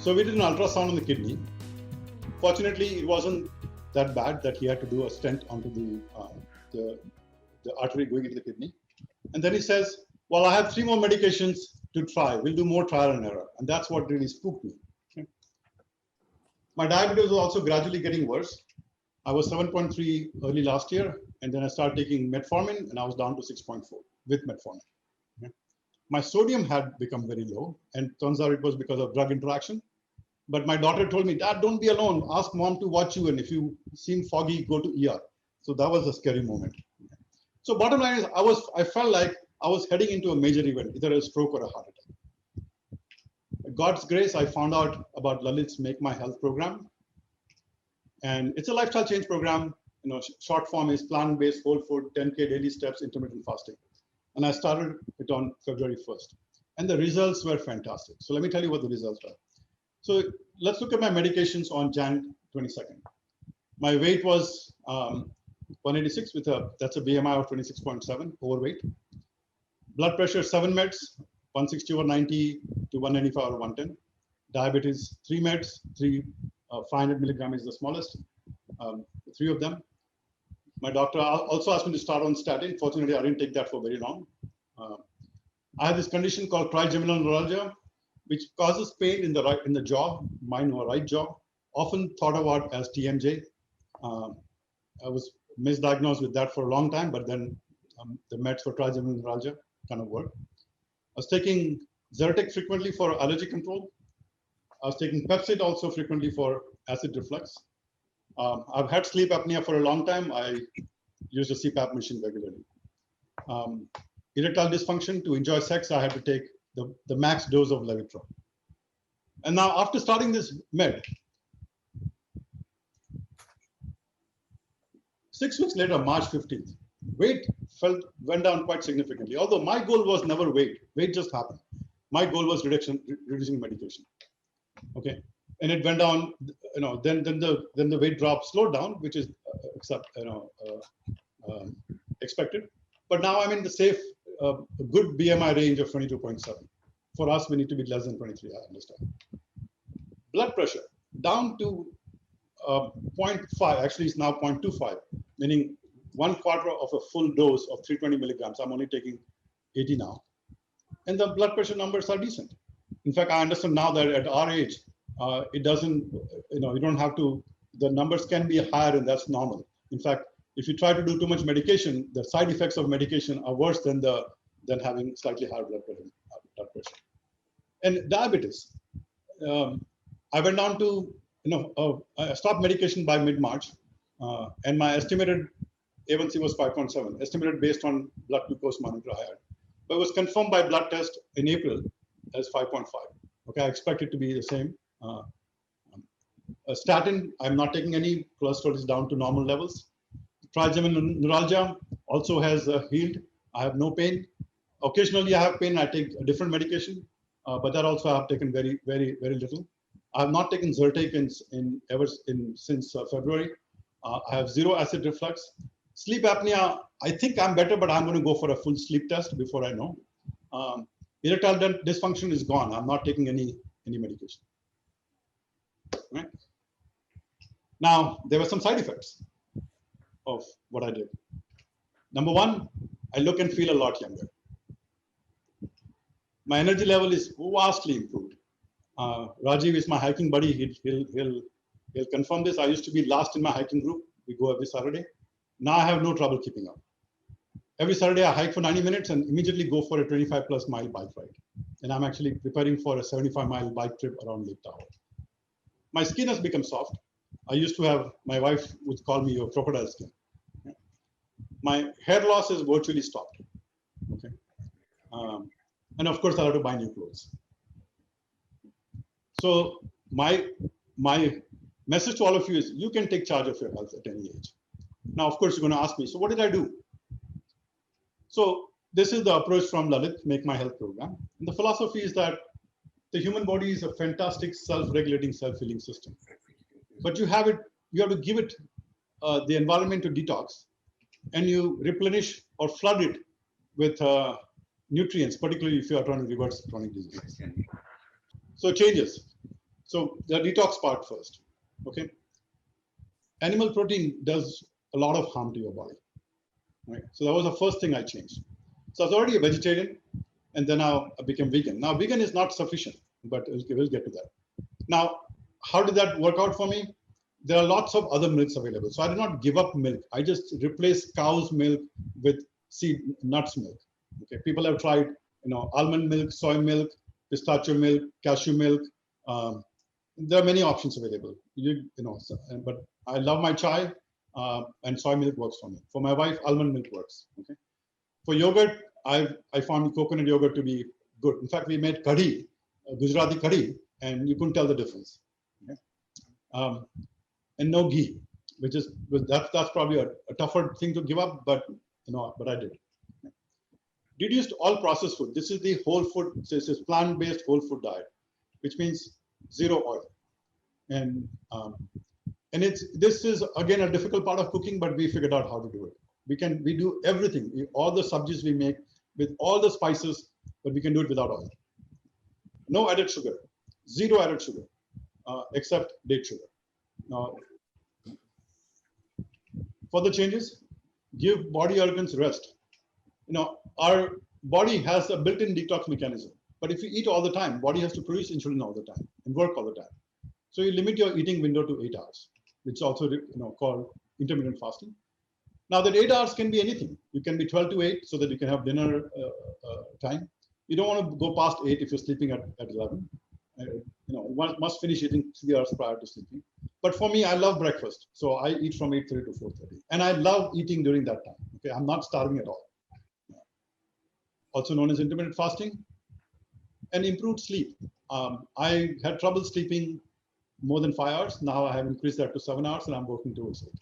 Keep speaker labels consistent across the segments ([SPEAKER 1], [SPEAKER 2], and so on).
[SPEAKER 1] So we did an ultrasound on the kidney. Fortunately, it wasn't that bad that he had to do a stent onto the, the artery going into the kidney. And then he says, well, I have 3 more medications to try. We'll do more trial and error. And that's what really spooked me. Okay. My diabetes was also gradually getting worse. I was 7.3 early last year, and then I started taking metformin, and I was down to 6.4 with metformin. Okay. My sodium had become very low, and turns out it was because of drug interaction. But my daughter told me, Dad, don't be alone. Ask mom to watch you, and if you seem foggy, go to ER. So that was a scary moment. So bottom line is, I felt like I was heading into a major event, either a stroke or a heart attack. God's grace, I found out about Lalit's Make My Health program. And it's a lifestyle change program. You know, short form is plant-based, whole food, 10K daily steps, intermittent fasting. And I started it on February 1st. And the results were fantastic. So let me tell you what the results are. So let's look at my medications on Jan 22nd. My weight was 186 that's a BMI of 26.7, overweight. Blood pressure, 7 meds, 160 over 90 to 195 over 110. Diabetes, 3 meds, 500 milligram is the smallest, 3 of them. My doctor also asked me to start on statin. Fortunately, I didn't take that for very long. I have this condition called trigeminal neuralgia, which causes pain in the jaw, mine or right jaw, often thought about as TMJ. I was misdiagnosed with that for a long time, but then the meds for trigeminal neuralgia kind of worked. I was taking Zyrtec frequently for allergy control. I was taking Pepcid also frequently for acid reflux. I've had sleep apnea for a long time. I use a CPAP machine regularly. Erectile dysfunction, to enjoy sex, I had to take the max dose of Levitra. And now after starting this med, 6 weeks later, March 15th, weight went down quite significantly. Although my goal was never weight just happened. My goal was reducing medication. Okay, and it went down. You know, then the weight drop slowed down, which is expected. But now I'm in the safe, good BMI range of 22.7. For us, we need to be less than 23. I understand. Blood pressure down to 0.5. Actually, it's now 0.25, meaning 1/4 of a full dose of 320 milligrams. I'm only taking 80 now, and the blood pressure numbers are decent. In fact, I understand now that at our age, it doesn't, you don't have to, the numbers can be higher, and that's normal. In fact, if you try to do too much medication, the side effects of medication are worse than having slightly higher blood pressure. And diabetes, I went down to, I stopped medication by mid-March, and my estimated A1C was 5.7, estimated based on blood glucose monitor I had. But it was confirmed by blood test in April as 5.5. Okay, I expect it to be the same. A statin, I'm not taking any. Cholesterol is down to normal levels. Trigeminal neuralgia also has healed. I have no pain. Occasionally, I have pain. I take a different medication, but that also I have taken very, very, very little. I have not taken Zyrtec since February. I have 0 acid reflux. Sleep apnea, I think I'm better, but I'm going to go for a full sleep test before I know. Erectile dysfunction is gone. I'm not taking any medication. Right? Now, there were some side effects of what I did. Number 1, I look and feel a lot younger. My energy level is vastly improved. Rajiv is my hiking buddy. He'll confirm this. I used to be last in my hiking group. We go every Saturday. Now I have no trouble keeping up. Every Saturday I hike for 90 minutes and immediately go for a 25+ mile bike ride. And I'm actually preparing for a 75-mile bike trip around Lake Tahoe. My skin has become soft. I used to have, my wife would call me a crocodile skin. My hair loss is virtually stopped. Okay. And of course, I have to buy new clothes. So my message to all of you is, you can take charge of your health at any age. Now, of course, you're going to ask me, so what did I do? So this is the approach from Lalit, Make My Health program. And the philosophy is that the human body is a fantastic self-regulating, self-healing system. But you have to give it the environment to detox, and you replenish or flood it with nutrients, particularly if you are trying to reverse chronic disease. So changes. So the detox part first, okay? Animal protein does a lot of harm to your body, right? So that was the first thing I changed. So I was already a vegetarian, and then I became vegan. Now, vegan is not sufficient, but we'll get to that. Now, how did that work out for me? There are lots of other milks available. So I did not give up milk. I just replaced cow's milk with seed nuts milk. Okay, people have tried, almond milk, soy milk, pistachio milk, cashew milk. There are many options available. But I love my chai, and soy milk works for me. For my wife, almond milk works. Okay. For yogurt, I found coconut yogurt to be good. In fact, we made kadhi, Gujarati kadhi, and you couldn't tell the difference. Okay? And no ghee, that's probably a tougher thing to give up, but I did. Reduced all processed food. This is the whole food. This is plant-based whole food diet, which means zero oil. And this is again a difficult part of cooking, but we figured out how to do it. We do everything, all the subjects we make with all the spices, but we can do it without oil. No added sugar, zero added sugar, except date sugar. Now, for the changes, give body organs rest. Our body has a built-in detox mechanism, but if you eat all the time, body has to produce insulin all the time and work all the time. So you limit your eating window to 8 hours, which is also called intermittent fasting. Now that 8 hours can be anything. You can be 12 to 8 so that you can have dinner time. You don't want to go past 8 if you're sleeping at 11. One must finish eating 3 hours prior to sleeping. But for me, I love breakfast. So I eat from 8:30 to 4:30. And I love eating during that time. Okay, I'm not starving at all. Also known as intermittent fasting. And improved sleep. I had trouble sleeping more than 5 hours. Now I have increased that to 7 hours, and I'm working towards it.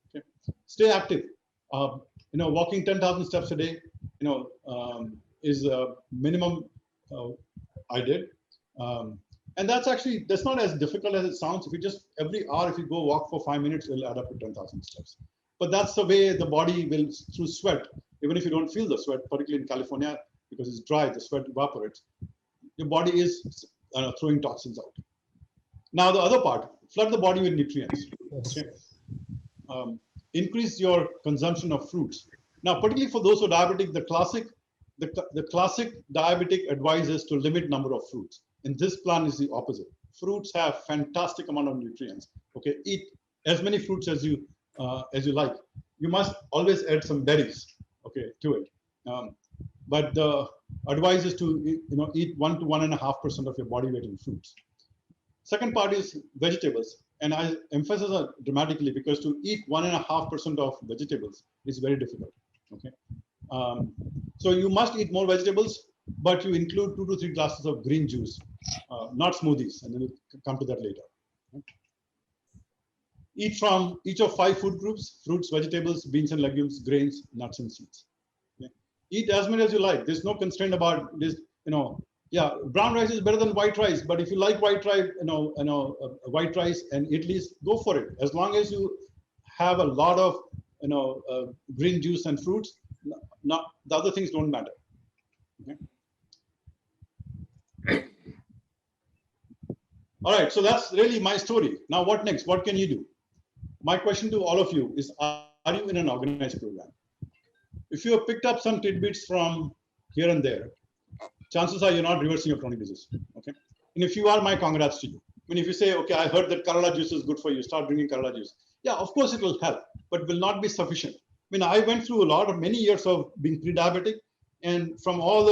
[SPEAKER 1] Okay. Stay active. Walking 10,000 steps a day, is a minimum I did. And that's not as difficult as it sounds. If you just every hour, if you go walk for 5 minutes, it'll add up to 10,000 steps. But that's the way the body will, through sweat, even if you don't feel the sweat, particularly in California, because it's dry, the sweat evaporates. Your body is throwing toxins out. Now the other part, flood the body with nutrients. Okay? Increase your consumption of fruits. Now, particularly for those who are diabetic, the classic diabetic advice is to limit number of fruits. And this plan is the opposite. Fruits have fantastic amount of nutrients. Okay, eat as many fruits as you like. You must always add some berries, okay, to it. But the advice is to eat 1 to 1.5% of your body weight in fruits. Second part is vegetables, and I emphasize that dramatically because to eat 1.5% of vegetables is very difficult. Okay, so you must eat more vegetables, but you include 2 to 3 glasses of green juice, not smoothies, and then we'll come to that later. Okay. Eat from each of 5 food groups: fruits, vegetables, beans and legumes, grains, nuts and seeds. Okay. Eat as many as you like. There's no constraint about this. Yeah, brown rice is better than white rice, but if you like white rice, white rice and idlis, go for it. As long as you have a lot of green juice and fruits, not the other things don't matter. Okay. All right, so that's really my story. Now, what next? What can you do? My question to all of you is: are you in an organized program? If you have picked up some tidbits from here and there, chances are you're not reversing your chronic disease. Okay, and if you are, my congrats to you. I mean, if you say, okay, I heard that Kerala juice is good for you, start drinking Kerala juice. Yeah, of course it will help, but will not be sufficient. I mean, I went through many years of being pre-diabetic, and from all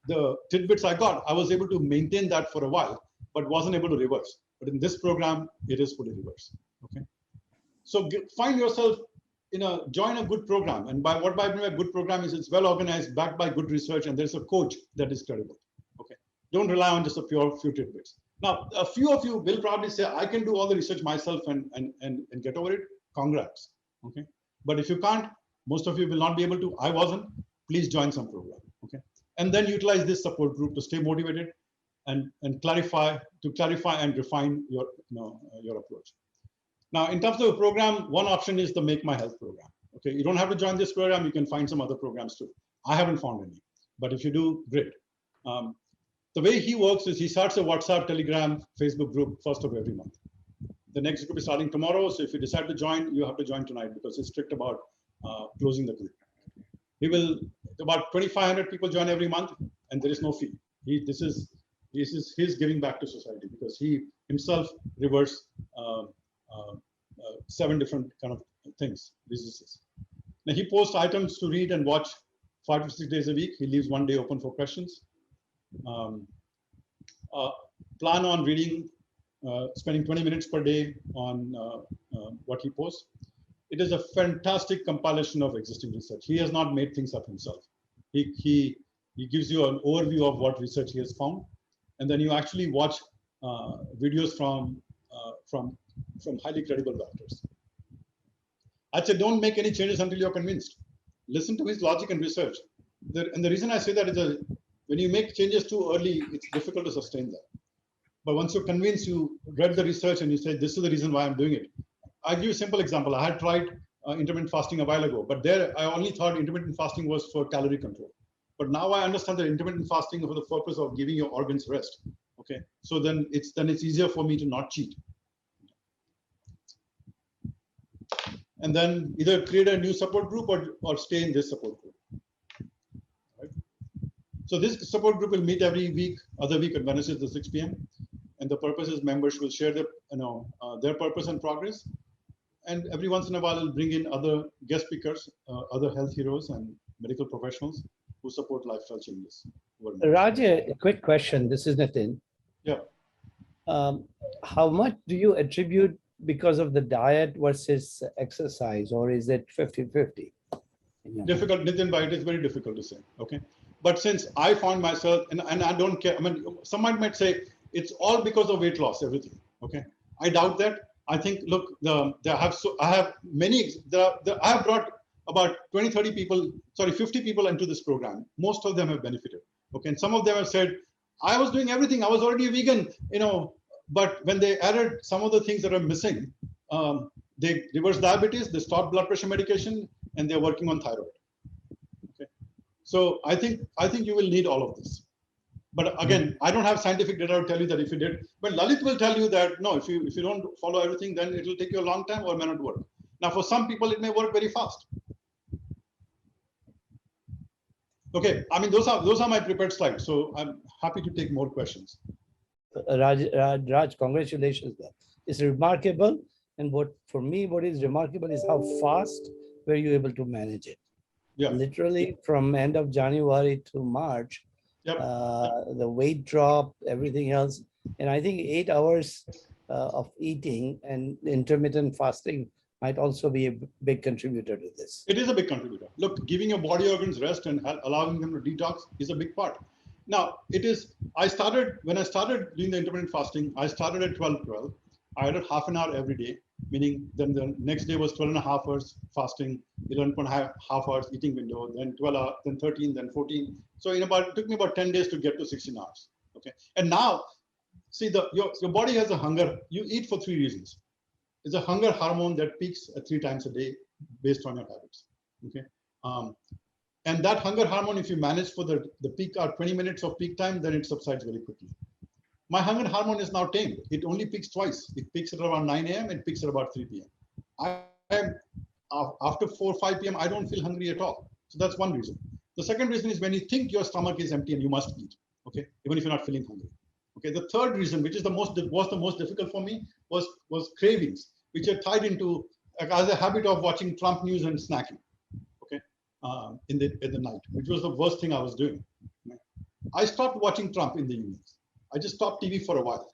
[SPEAKER 1] the tidbits I got, I was able to maintain that for a while, but wasn't able to reverse. But in this program, it is fully reversed. Okay, so find yourself join a good program. And by what I mean by good program is it's well organized, backed by good research, and there's a coach that is credible. Okay, don't rely on just a few tidbits. Now, a few of you will probably say, I can do all the research myself and get over it. Congrats. Okay, but if you can't, most of you will not be able to. I wasn't. Please join some program. Okay, and then utilize this support group to stay motivated and clarify and refine your approach. Now, in terms of a program, one option is the Make My Health program. Okay, you don't have to join this program. You can find some other programs too. I haven't found any, but if you do, great. The way he works is he starts a WhatsApp, Telegram, Facebook group first of every month. The next group is starting tomorrow. So if you decide to join, you have to join tonight because he's strict about closing the group. He will, about 2,500 people join every month and there is no fee. This is his giving back to society because he himself reversed 7 different kind of things, businesses. Now he posts items to read and watch 5 to 6 days a week. He leaves one day open for questions. Plan on reading, spending 20 minutes per day on what he posts. It is a fantastic compilation of existing research. He has not made things up himself. He gives you an overview of what research he has found, and then you actually watch videos from highly credible doctors. I'd say don't make any changes until you're convinced. Listen to his logic and research. And the reason I say that is when you make changes too early, it's difficult to sustain that. But once you're convinced, you read the research and you say, this is the reason why I'm doing it. I'll give you a simple example. I had tried intermittent fasting a while ago, but there I only thought intermittent fasting was for calorie control. But now I understand that intermittent fasting is for the purpose of giving your organs rest. Okay, so then it's easier for me to not cheat. And then either create a new support group or stay in this support group. Right? So this support group will meet every week, other week at Wednesdays at 6 p.m. And the purpose is members will share their purpose and progress. And every once in a while, we'll bring in other guest speakers, other health heroes and medical professionals who support lifestyle changes.
[SPEAKER 2] Raj, a quick question. This is Nitin.
[SPEAKER 1] Yeah.
[SPEAKER 2] How much do you attribute because of the diet versus exercise, or is it 50-50?
[SPEAKER 1] Difficult, Nitin, but it is very difficult to say. Okay. But since I found myself, and I don't care, I mean, someone might say it's all because of weight loss, everything. Okay. I doubt that. I think, look, I have brought about 20, 30 people, sorry, 50 people into this program. Most of them have benefited. Okay. And some of them have said, I was doing everything. I was already a vegan, but when they added some of the things that are missing, they reversed diabetes, they stopped blood pressure medication, and they're working on thyroid. Okay. So I think you will need all of this. But again, I don't have scientific data to tell you that if you did, but Lalit will tell you that no, if you don't follow everything, then it will take you a long time or may not work. Now, for some people, it may work very fast. Okay, I mean, those are my prepared slides. So I'm happy to take more questions.
[SPEAKER 2] Raj, congratulations. It's remarkable. And for me, what is remarkable is how fast were you able to manage it.
[SPEAKER 1] Yeah.
[SPEAKER 2] Literally from end of January to March,
[SPEAKER 1] yep.
[SPEAKER 2] The weight drop, everything else. And I think 8 hours of eating and intermittent fasting might also be a big contributor to this.
[SPEAKER 1] It is a big contributor. Look, giving your body organs rest and allowing them to detox is a big part. Now, when I started doing the intermittent fasting, I started at 12-12. I added half an hour every day, meaning then the next day was 12.5 hours fasting, 11.5 hours eating window, then 12 hours, then 13, then 14. So it took me about 10 days to get to 16 hours. Okay. And now, see, your body has a hunger. You eat for 3 reasons. It's a hunger hormone that peaks at 3 times a day based on your habits. Okay. And that hunger hormone, if you manage for the peak or 20 minutes of peak time, then it subsides very quickly. My hunger hormone is now tamed. It only peaks twice. It peaks at around 9 a.m. and peaks at about 3 p.m. After 4 or 5 p.m., I don't feel hungry at all. So that's one reason. The second reason is when you think your stomach is empty and you must eat, okay, even if you're not feeling hungry. Okay. The third reason, which is the most difficult for me, was cravings, which are tied into as a habit of watching Trump news and snacking. Okay, in the night, which was the worst thing I was doing. I stopped watching Trump in the evenings. I just stopped TV for a while.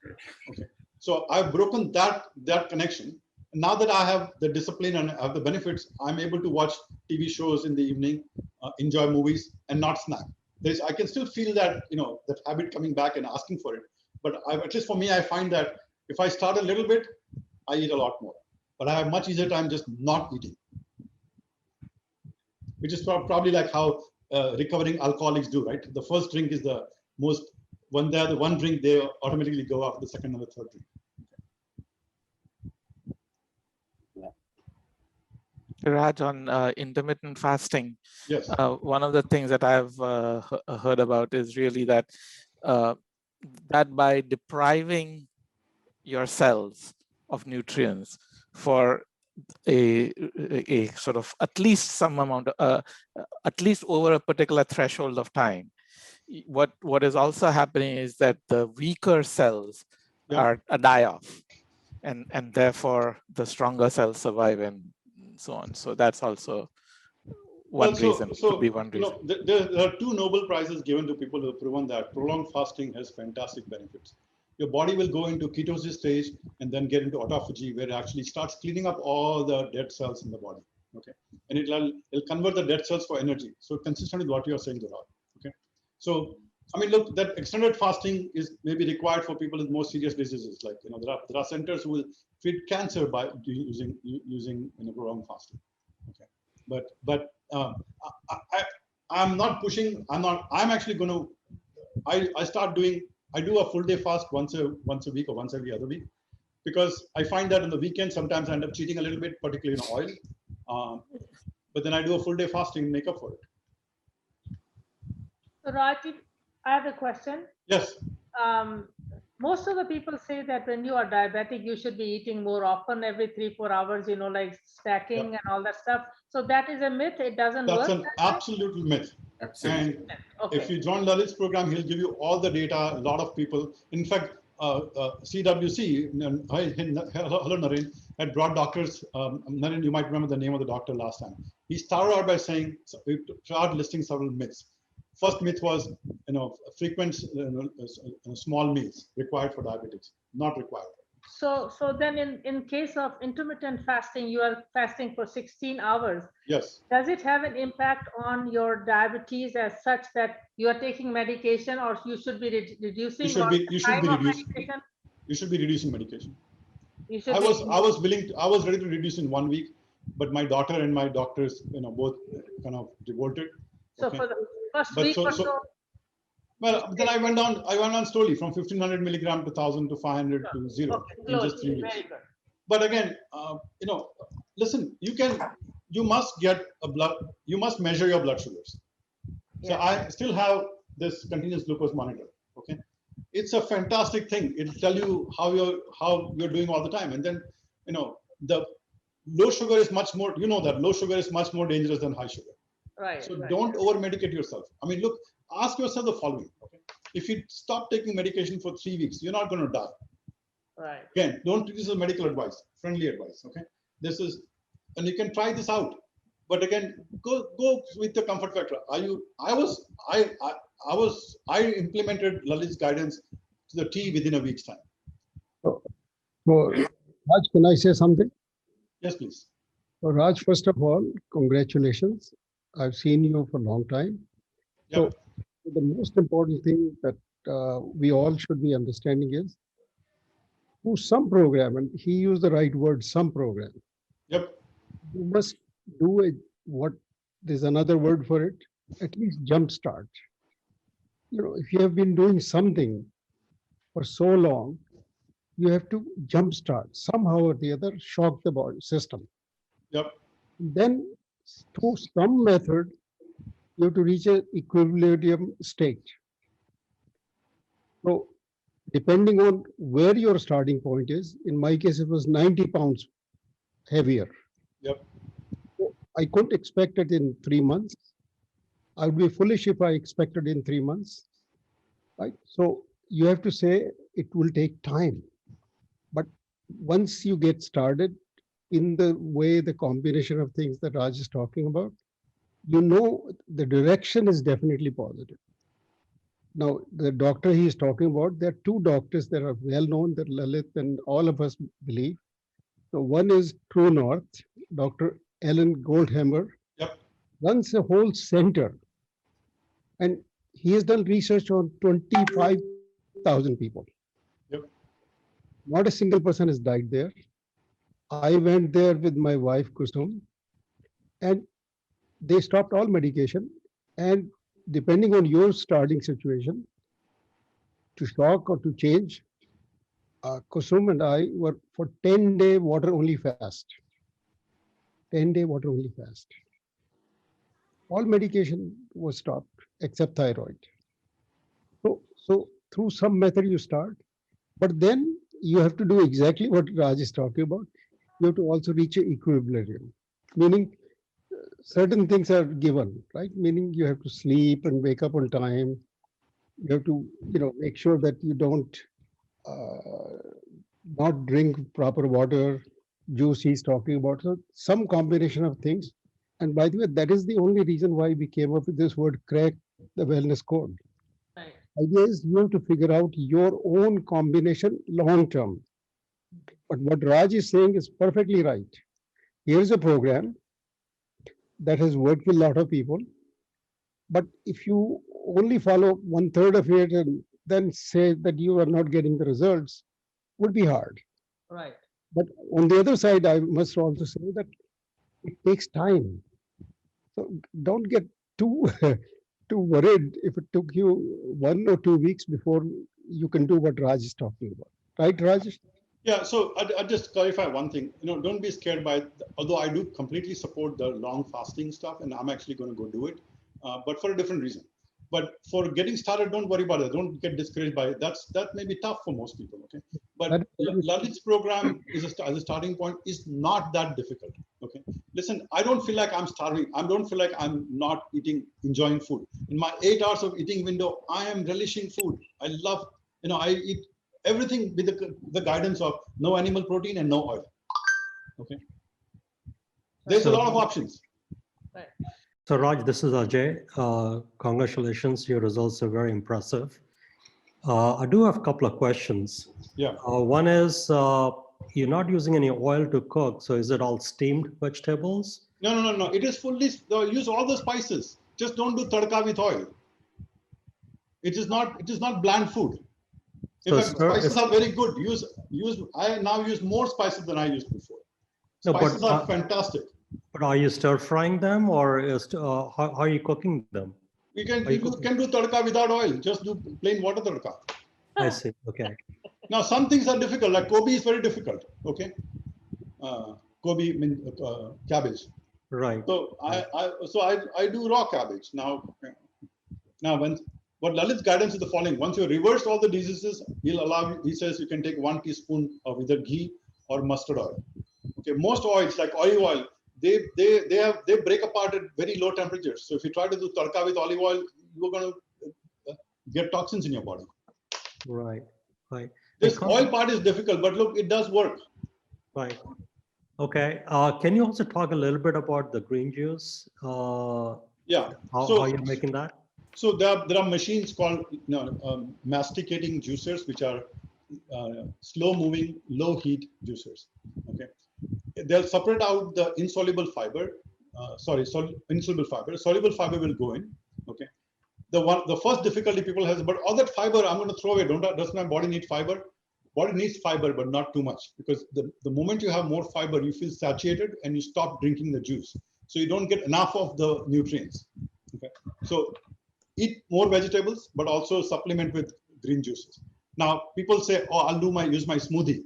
[SPEAKER 1] Okay, so I've broken that connection. And now that I have the discipline and have the benefits, I'm able to watch TV shows in the evening, enjoy movies, and not snack. I can still feel that that habit coming back and asking for it. But at least for me, I find that if I start a little bit, I eat a lot more. But I have much easier time just not eating, which is probably like how recovering alcoholics do, right? The first drink is the most. When they have the one drink, they automatically go after the second and the third drink.
[SPEAKER 3] Raj, on intermittent fasting,
[SPEAKER 1] yes.
[SPEAKER 3] One of the things that I've heard about is really that that by depriving your cells of nutrients for a sort of at least some amount, at least over a particular threshold of time, what is also happening is that the weaker cells
[SPEAKER 1] Yeah.
[SPEAKER 3] are die off, and therefore the stronger cells survive and so on. So that's also one reason. Could be one reason.
[SPEAKER 1] There are two Nobel Prizes given to people who have proven that prolonged fasting has fantastic benefits. Your body will go into ketosis stage and then get into autophagy, where it actually starts cleaning up all the dead cells in the body. Okay, and it'll convert the dead cells for energy. So consistent with what you are saying, Dhara. Okay, so I mean, look, that extended fasting is maybe required for people with more serious diseases. Like there are centers who will treat cancer by using prolonged fasting. Okay, but I'm not pushing. I'm actually going to. I do a full day fast once a week or once every other week, because I find that on the weekend sometimes I end up cheating a little bit, particularly in oil. But then I do a full day fasting and make up for it.
[SPEAKER 4] So Raj, I have a question.
[SPEAKER 1] Yes.
[SPEAKER 4] Most of the people say that when you are diabetic, you should be eating more often, every 3-4 hours, like stacking and all that stuff. So that is a myth. It doesn't work.
[SPEAKER 1] That's an absolute myth.
[SPEAKER 5] Absolutely.
[SPEAKER 1] And
[SPEAKER 4] okay.
[SPEAKER 1] If you join Lalit's program, he'll give you all the data. A lot of people, in fact, CWC, hello Naren, had brought doctors. Naren, you might remember the name of the doctor last time. He started out by saying, we started listing several myths. First myth was, frequent small meals required for diabetics, not required.
[SPEAKER 4] So then in case of intermittent fasting, you are fasting for 16 hours.
[SPEAKER 1] Yes.
[SPEAKER 4] Does it have an impact on your diabetes as such that you are taking medication, or you should be reducing?
[SPEAKER 1] You should be reducing medication. I was ready to reduce in 1 week, but my daughter and my doctors, both kind of revolted.
[SPEAKER 4] So for the first week or so.
[SPEAKER 1] Well, then I went on slowly from 1500 milligram to 1000 to 500 to 0 in just 3 weeks.
[SPEAKER 4] Very good.
[SPEAKER 1] But again, listen, you must measure your blood sugars. So
[SPEAKER 4] Yeah.
[SPEAKER 1] I still have this continuous glucose monitor. Okay, it's a fantastic thing. It'll tell you how you're doing all the time. And then, the low sugar is much more. That low sugar is much more dangerous than high sugar.
[SPEAKER 4] Right.
[SPEAKER 1] So
[SPEAKER 4] right.
[SPEAKER 1] don't over medicate yourself. I mean, look, ask yourself the following. Okay, if you stop taking medication for 3 weeks, you're not going to die.
[SPEAKER 4] Right.
[SPEAKER 1] Again, don't use a medical advice, friendly advice. Okay, and you can try this out. But again, go with the comfort factor. I implemented Lalit's guidance to the T within a week's time.
[SPEAKER 5] So, Raj, can I say something?
[SPEAKER 1] Yes, please.
[SPEAKER 5] So, Raj, first of all, congratulations. I've seen you for a long time.
[SPEAKER 1] Yep.
[SPEAKER 5] So the most important thing that we all should be understanding is through some program, and he used the right word, some program.
[SPEAKER 1] Yep.
[SPEAKER 5] You must do there's another word for it, at least jumpstart. If you have been doing something for so long, you have to jumpstart somehow or the other, shock the body system.
[SPEAKER 1] Yep.
[SPEAKER 5] Then through some method, you have to reach an equilibrium state. So depending on where your starting point is, in my case, it was 90 pounds heavier.
[SPEAKER 1] Yep.
[SPEAKER 5] So I couldn't expect it in 3 months. I would be foolish if I expected in 3 months, right? So you have to say it will take time. But once you get started in the way, the combination of things that Raj is talking about, the direction is definitely positive. Now, the doctor he is talking about, there are two doctors that are well known that Lalit and all of us believe. So one is True North, Dr. Alan Goldhammer.
[SPEAKER 1] Yep.
[SPEAKER 5] Runs a whole center. And he has done research on 25,000 people.
[SPEAKER 1] Yep.
[SPEAKER 5] Not a single person has died there. I went there with my wife, Kusum, and they stopped all medication. And depending on your starting situation, to shock or to change, Kusum and I were for 10-day water only fast. 10-day water only fast. All medication was stopped except thyroid. So through some method you start, but then you have to do exactly what Raj is talking about. You have to also reach an equilibrium, meaning certain things are given, right? Meaning you have to sleep and wake up on time. You have to, make sure that you don't not drink proper water, juice he's talking about. So some combination of things. And by the way, that is the only reason why we came up with this word crack the wellness code.
[SPEAKER 4] Right.
[SPEAKER 5] Idea is you have to figure out your own combination long term. But what Raj is saying is perfectly right. Here's a program that has worked with a lot of people. But if you only follow 1/3 of it and then say that you are not getting the results, would be hard.
[SPEAKER 4] Right.
[SPEAKER 5] But on the other side, I must also say that it takes time. So don't get too too worried if it took you 1 or 2 weeks before you can do what Raj is talking about. Right, Raj?
[SPEAKER 1] Yeah, so I'll just clarify one thing. Don't be scared by, although I do completely support the long fasting stuff, and I'm actually going to go do it, but for a different reason. But for getting started, don't worry about it. Don't get discouraged by it. That may be tough for most people, okay? But Lalit's program as a starting point is not that difficult, okay? Listen, I don't feel like I'm starving. I don't feel like I'm not enjoying food. In my 8 hours of eating window, I am relishing food. I love, I eat everything with the guidance of no animal protein and no oil, okay? There's a lot of options.
[SPEAKER 4] Right.
[SPEAKER 6] So Raj, this is Ajay. Congratulations, your results are very impressive. I do have a couple of questions.
[SPEAKER 1] Yeah.
[SPEAKER 6] One is, you're not using any oil to cook, so is it all steamed vegetables?
[SPEAKER 1] No. It is fully, use all the spices. Just don't do tadka with oil. It is not bland food. In fact, spices are very good. I now use more spices than I used before. Spices are fantastic.
[SPEAKER 6] But are you stir frying them, or how are you cooking them?
[SPEAKER 1] You can do tadka without oil. Just do plain water tadka.
[SPEAKER 6] I see. Okay.
[SPEAKER 1] Now some things are difficult. Like Gobi is very difficult. Okay. Gobi means cabbage.
[SPEAKER 6] Right.
[SPEAKER 1] So I do raw cabbage now. What Lalit's guidance is the following: once you reverse all the diseases, he says you can take 1 teaspoon of either ghee or mustard oil. Okay, most oils like olive oil, they break apart at very low temperatures. So if you try to do tadka with olive oil, you're going to get toxins in your body.
[SPEAKER 6] Right.
[SPEAKER 1] This oil part is difficult, but look, it does work.
[SPEAKER 6] Right. Okay. Can you also talk a little bit about the green juice?
[SPEAKER 1] Yeah.
[SPEAKER 6] How you're making that?
[SPEAKER 1] So there are machines called masticating juicers, which are slow-moving, low-heat juicers. Okay, they'll separate out the insoluble fiber. Insoluble fiber. Soluble fiber will go in. Okay, the first difficulty people have is, but all that fiber I'm going to throw away. Does my body need fiber? Body needs fiber, but not too much, because the moment you have more fiber, you feel satiated and you stop drinking the juice. So you don't get enough of the nutrients. Okay, so eat more vegetables, but also supplement with green juices. Now, people say, oh, I'll use my smoothie.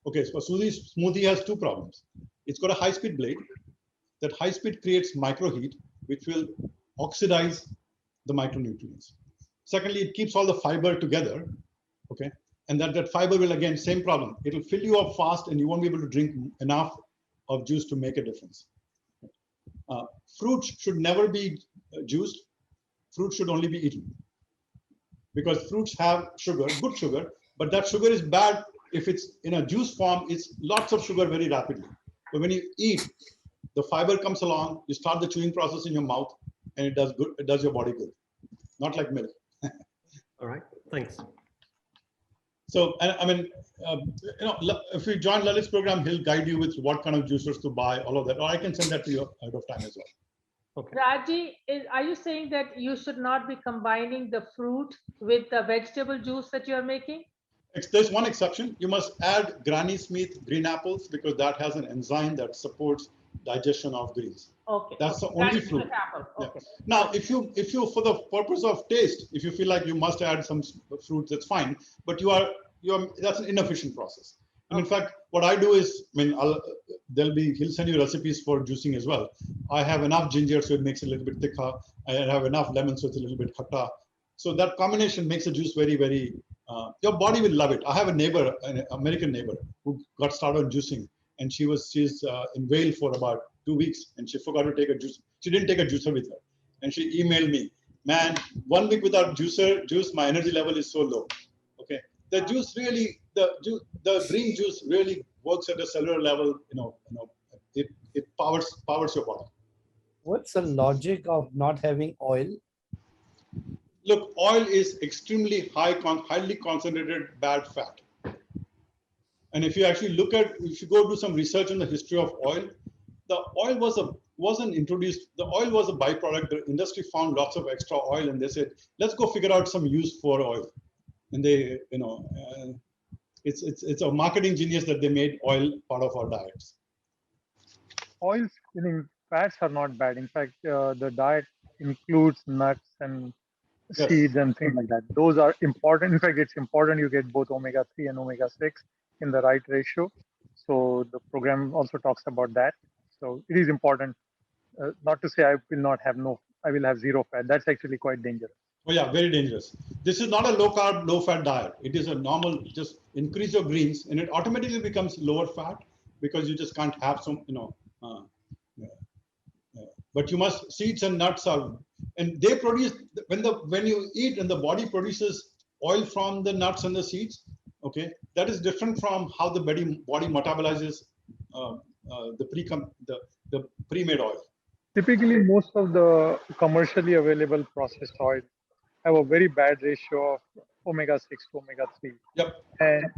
[SPEAKER 1] Okay, so smoothie has 2 problems. It's got a high-speed blade. That high speed creates microheat, which will oxidize the micronutrients. Secondly, it keeps all the fiber together. Okay, and that fiber will, again, same problem. It'll fill you up fast and you won't be able to drink enough of juice to make a difference. Fruits should never be juiced. Fruit should only be eaten, because fruits have sugar, good sugar, but that sugar is bad if it's in a juice form. It's lots of sugar very rapidly. But when you eat, the fiber comes along, you start the chewing process in your mouth, and it does good. It does your body good, not like milk.
[SPEAKER 6] All right, thanks.
[SPEAKER 1] So, I mean, if you join Lalit's program, he'll guide you with what kind of juicers to buy, all of that. Or I can send that to you ahead of time as well.
[SPEAKER 6] Okay.
[SPEAKER 4] Raji, are you saying that you should not be combining the fruit with the vegetable juice that you're making?
[SPEAKER 1] There's one exception. You must add Granny Smith green apples, because that has an enzyme that supports digestion of greens.
[SPEAKER 4] Okay.
[SPEAKER 1] That's the only fruit.
[SPEAKER 4] Apple. Okay.
[SPEAKER 1] Yeah. Now, if you, for the purpose of taste, if you feel like you must add some fruit, that's fine. But that's an inefficient process. And in fact, what I do is, he'll send you recipes for juicing as well. I have enough ginger, so it makes it a little bit thicker. I have enough lemon, so it's a little bit khatta. So that combination makes the juice very, very your body will love it. I have a neighbor, an American neighbor, who got started on juicing, and she's in Wales for about 2 weeks, and she forgot to take a juice. She didn't take a juicer with her, and she emailed me, man, 1 week without juice, my energy level is so low. Okay, the juice really, the green juice really works at a cellular level. It powers your body.
[SPEAKER 2] What's the logic of not having oil?
[SPEAKER 1] Look, oil is extremely highly concentrated bad fat. And if you actually if you go do some research on the history of oil, the oil wasn't introduced. The oil was a byproduct. The industry found lots of extra oil, and they said, let's go figure out some use for oil. And they, it's a marketing genius that they made oil part of our diets.
[SPEAKER 7] Oils, fats are not bad. In fact, the diet includes nuts and
[SPEAKER 1] Yes.
[SPEAKER 7] seeds and things like that. Those are important. In fact, it's important you get both omega-3 and omega-6 in the right ratio. So the program also talks about that. So it is important. Not to say I will have zero fat. That's actually quite dangerous.
[SPEAKER 1] Oh yeah, very dangerous. This is not a low carb, low fat diet. It is a normal, just increase your greens and it automatically becomes lower fat because you just can't have some, but you must, seeds and nuts are, and they produce, when you eat and the body produces oil from the nuts and the seeds, okay, that is different from how the body metabolizes the pre-made oil.
[SPEAKER 7] Typically, most of the commercially available processed oil have a very bad ratio of omega-6 to omega-3.
[SPEAKER 1] Yep.
[SPEAKER 7] And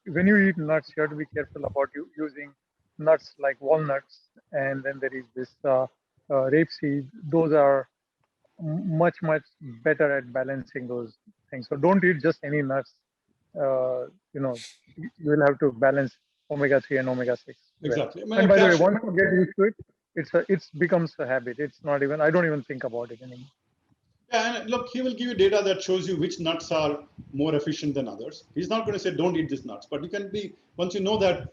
[SPEAKER 7] when you eat nuts, you have to be careful about using nuts like walnuts, and then there is this rapeseed. Those are much better at balancing those things. So don't eat just any nuts. You will have to balance omega-3 and omega-6.
[SPEAKER 1] Exactly. I mean,
[SPEAKER 7] And by the way, once you get used to it, it becomes a habit. It's not even, I don't even think about it anymore.
[SPEAKER 1] Yeah, and look, he will give you data that shows you which nuts are more efficient than others. He's not going to say don't eat these nuts, but you can be, once you know that,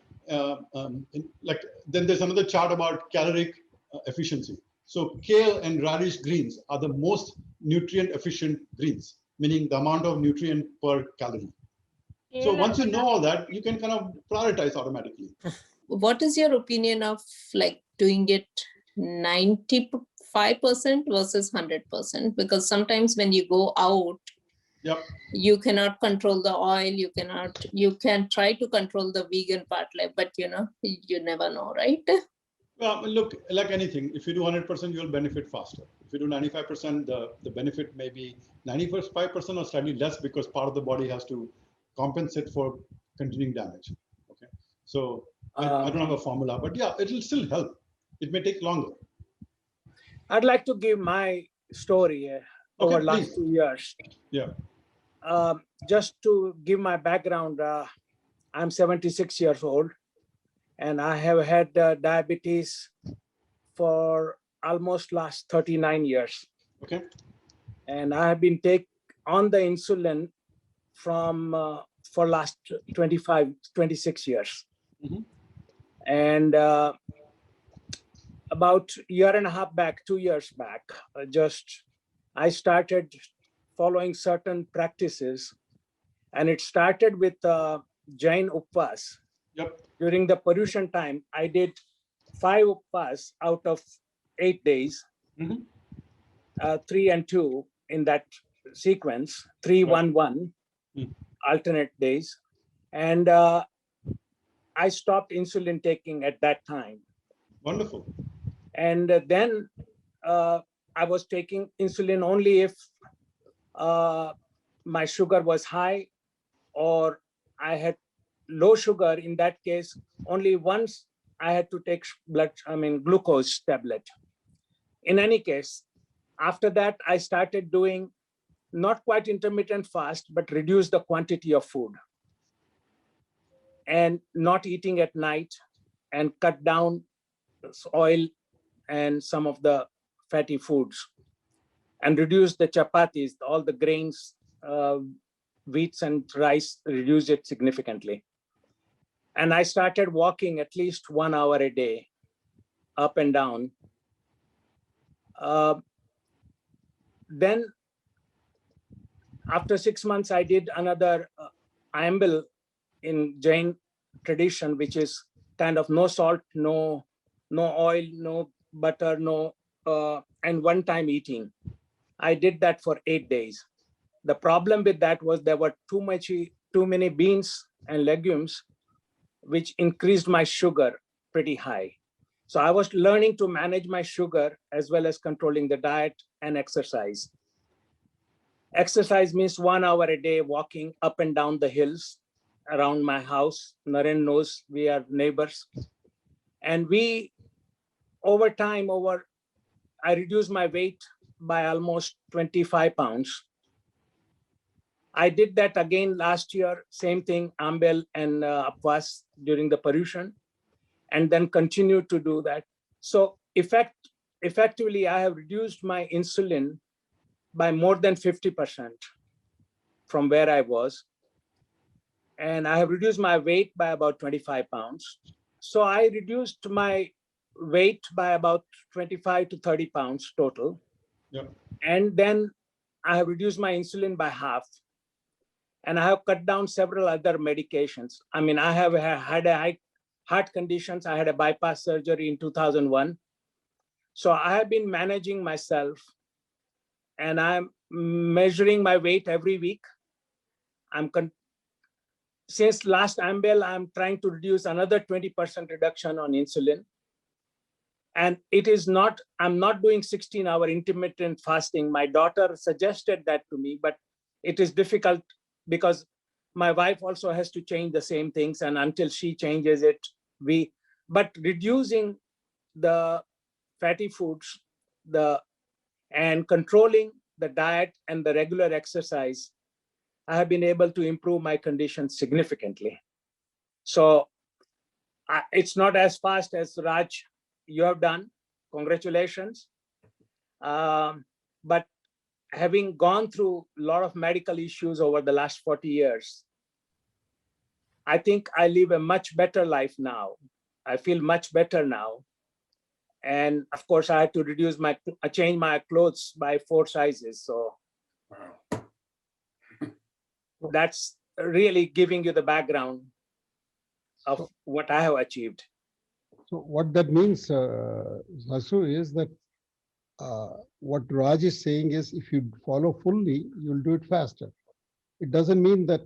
[SPEAKER 1] then there's another chart about caloric efficiency. So kale and radish greens are the most nutrient efficient greens, meaning the amount of nutrient per calorie. So once you know all that, you can kind of prioritize automatically.
[SPEAKER 8] What is your opinion of doing it 95% versus 100%? Because sometimes when you go out,
[SPEAKER 1] yep,
[SPEAKER 8] you cannot control the oil, you can try to control the vegan part, but you never know, right?
[SPEAKER 1] Well, look, like anything, if you do 100%, you'll benefit faster. If you do 95%, the benefit may be 95% or slightly less because part of the body has to compensate for continuing damage. Okay, so I don't have a formula, but yeah, it'll still help. It may take longer.
[SPEAKER 9] I'd like to give my story over last 2 years.
[SPEAKER 1] Yeah.
[SPEAKER 9] Just to give my background, I'm 76 years old, and I have had diabetes for almost last 39 years.
[SPEAKER 1] Okay.
[SPEAKER 9] And I have been on the insulin for last 26 years.
[SPEAKER 1] Mm-hmm.
[SPEAKER 9] And about a year and a half back, 2 years back, I started following certain practices, and it started with Jain Upvas.
[SPEAKER 1] Yep.
[SPEAKER 9] During the Paryushan time, I did 5 Upvas out of 8 days,
[SPEAKER 1] mm-hmm.
[SPEAKER 9] 3 and 2 in that sequence, 3,
[SPEAKER 1] right.
[SPEAKER 9] 1, 1, alternate days. And I stopped insulin taking at that time.
[SPEAKER 1] Wonderful.
[SPEAKER 9] And then I was taking insulin only if my sugar was high or I had low sugar. In that case, only once I had to take glucose tablet. In any case, after that, I started doing not quite intermittent fast, but reduce the quantity of food and not eating at night and cut down oil and some of the fatty foods and reduce the chapatis, all the grains, wheats and rice, reduce it significantly. And I started walking at least 1 hour a day, up and down. Then after 6 months, I did another Iambil in Jain tradition, which is kind of no salt, no oil, no butter, and one-time eating. I did that for 8 days. The problem with that was there were too many beans and legumes, which increased my sugar pretty high. So I was learning to manage my sugar as well as controlling the diet and exercise. Exercise means 1 hour a day walking up and down the hills around my house. Naren knows we are neighbors. And over time, I reduced my weight by almost 25 pounds. I did that again last year, same thing, Ambel and Upwas during the Paryushan, and then continued to do that. So effectively, I have reduced my insulin by more than 50% from where I was. And I have reduced my weight by about 25 pounds. So I reduced my weight by about 25 to 30 pounds total.
[SPEAKER 1] Yep.
[SPEAKER 9] And then I have reduced my insulin by half. And I have cut down several other medications. I mean, I have had heart conditions. I had a bypass surgery in 2001. So I have been managing myself, and I'm measuring my weight every week. Since last Ambel, I'm trying to reduce another 20% reduction on insulin. And I'm not doing 16-hour intermittent fasting. My daughter suggested that to me, but it is difficult because my wife also has to change the same things. And until she changes it, but reducing the fatty foods, and controlling the diet and the regular exercise, I have been able to improve my condition significantly. So it's not as fast as Raj, you have done. Congratulations. But having gone through a lot of medical issues over the last 40 years, I think I live a much better life now. I feel much better now. And of course, I had to change my clothes by 4 sizes. So that's really giving you the background of what I have achieved.
[SPEAKER 5] So what that means, Vasu, is that what Raj is saying is if you follow fully, you'll do it faster. It doesn't mean that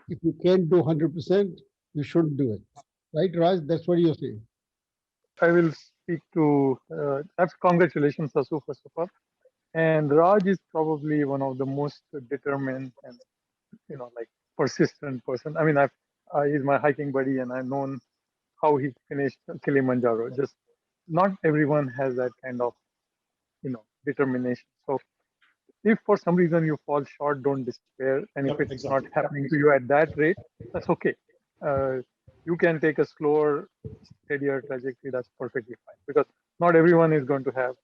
[SPEAKER 5] if you can't do 100%, you shouldn't do it. Right, Raj? That's what you're saying.
[SPEAKER 7] I will speak to, that's congratulations, Vasu, first of all. And Raj is probably one of the most determined and, persistent person. I mean, he's my hiking buddy, and I've known how he finished Kilimanjaro. Just not everyone has that kind of, determination. So if for some reason you fall short, don't despair. And if it's not happening to you at that rate, that's okay. You can take a slower, steadier trajectory. That's perfectly fine, because not everyone is going to have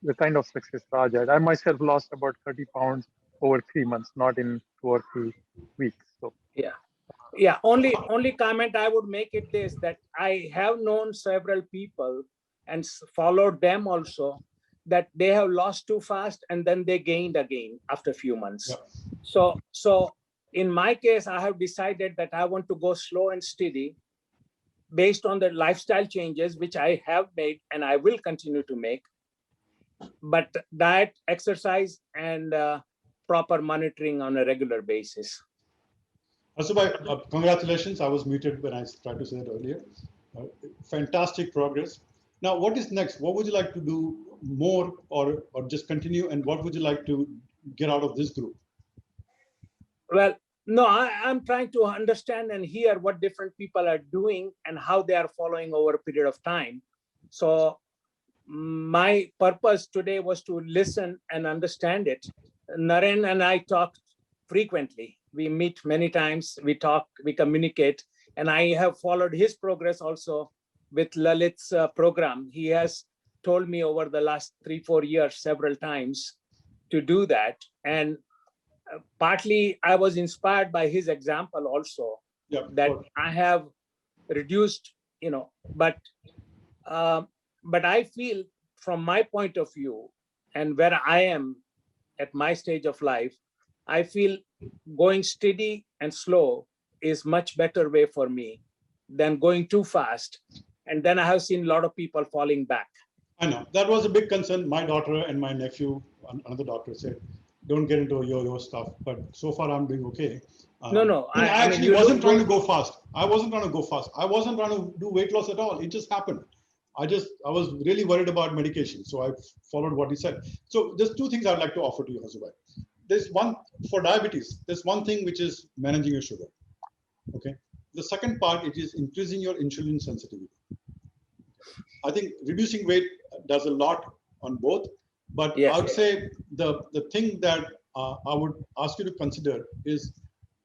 [SPEAKER 7] the kind of success Raj had. I myself lost about 30 pounds over 3 months, not in 2 or 3 weeks. So
[SPEAKER 9] yeah. Only comment I would make it is that I have known several people and followed them also, that they have lost too fast and then they gained again after a few months. Yeah. So in my case, I have decided that I want to go slow and steady based on the lifestyle changes, which I have made and I will continue to make. But diet, exercise, and proper monitoring on a regular basis.
[SPEAKER 1] Vasubhai, congratulations. I was muted when I tried to say it earlier. Fantastic progress. Now, what is next? What would you like to do more, or just continue? And what would you like to get out of this group?
[SPEAKER 9] Well, no, I'm trying to understand and hear what different people are doing and how they are following over a period of time. So my purpose today was to listen and understand it. Naren and I talk frequently. We meet many times, we talk, we communicate, and I have followed his progress also with Lalit's program. He has told me over the last 3-4 years several times to do that. And partly I was inspired by his example also, that I have reduced, but I feel from my point of view and where I am at my stage of life, I feel going steady and slow is much better way for me than going too fast. And then I have seen a lot of people falling back.
[SPEAKER 1] I know that was a big concern. My daughter and my nephew, another doctor, said, "Don't get into yo-yo stuff." But so far, I'm doing okay.
[SPEAKER 9] No.
[SPEAKER 1] I
[SPEAKER 9] I mean,
[SPEAKER 1] actually
[SPEAKER 9] you
[SPEAKER 1] wasn't
[SPEAKER 9] look
[SPEAKER 1] trying to
[SPEAKER 9] good.
[SPEAKER 1] go fast. I wasn't trying to go fast. I wasn't trying to do weight loss at all. It just happened. I was really worried about medication, so I followed what he said. So there's two things I'd like to offer to you, Hasubai. There's one for diabetes. There's one thing which is managing your sugar. Okay. The second part, it is increasing your insulin sensitivity. I think reducing weight does a lot on both, but
[SPEAKER 9] Yes.
[SPEAKER 1] I would say the thing that I would ask you to consider is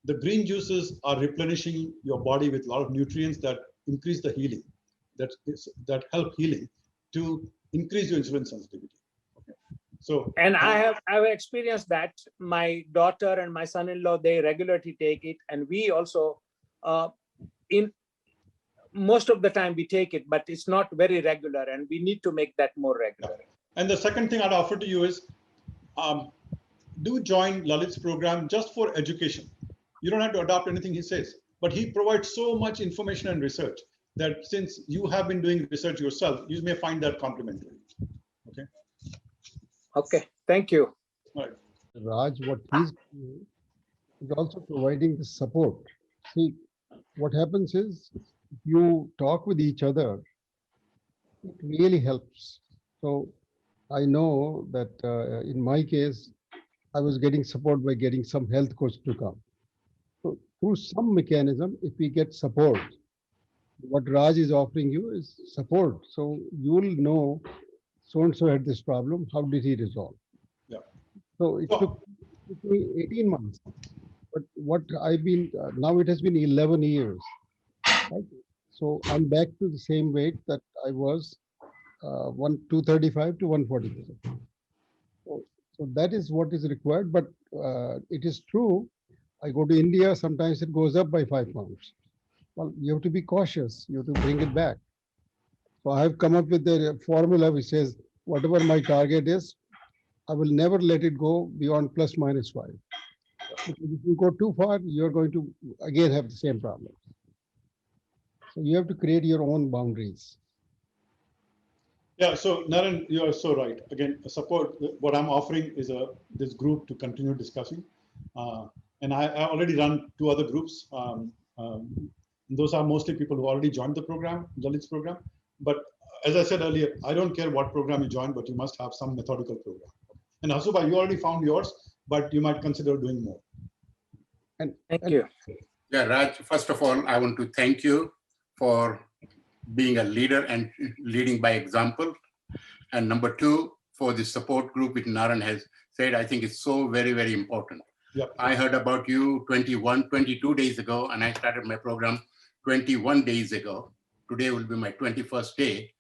[SPEAKER 1] the green juices are replenishing your body with a lot of nutrients that increase the healing, that help healing to increase your insulin sensitivity. Okay. So,
[SPEAKER 9] And I've experienced that. My daughter and my son-in-law, they regularly take it, and we also, in most of the time we take it, but it's not very regular, and we need to make that more regular.
[SPEAKER 1] and the second thing I'd offer to you is, do join Lalit's program just for education. You don't have to adopt anything he says, but he provides so much information and research that since you have been doing research yourself, you may find that complementary. Okay.
[SPEAKER 9] Okay, thank you.
[SPEAKER 1] All right.
[SPEAKER 5] Raj, what he's doing is also providing the support. See, what happens is if you talk with each other, it really helps. So I know that in my case, I was getting support by getting some health coach to come. So through some mechanism, if we get support, what Raj is offering you is support. So you will know so-and-so had this problem, how did he resolve?
[SPEAKER 1] Yeah.
[SPEAKER 5] So it took me 18 months. But what I've been, now it has been 11 years. Right? So I'm back to the same weight that I was 235 to 140. So that is what is required. But it is true, I go to India, sometimes it goes up by 5 pounds. Well, you have to be cautious. You have to bring it back. So I have come up with a formula which says, whatever my target is, I will never let it go beyond plus minus 5. Because if you go too far, you're going to again have the same problem. So you have to create your own boundaries.
[SPEAKER 1] Yeah, so Naren, you are so right. Again, support, what I'm offering is this group to continue discussing. And I already run 2 other groups. Those are mostly people who already joined the program, Lalit's program. But as I said earlier, I don't care what program you join, but you must have some methodical program. And Hasubai, you already found yours, but you might consider doing more.
[SPEAKER 9] Thank you.
[SPEAKER 10] Yeah, Raj, first of all, I want to thank you for being a leader and leading by example. And number 2, for the support group which Naren has said, I think it's so very, very important.
[SPEAKER 1] Yep.
[SPEAKER 10] I heard about you 22 days ago, and I started my program 21 days ago. Today will be my 21st day.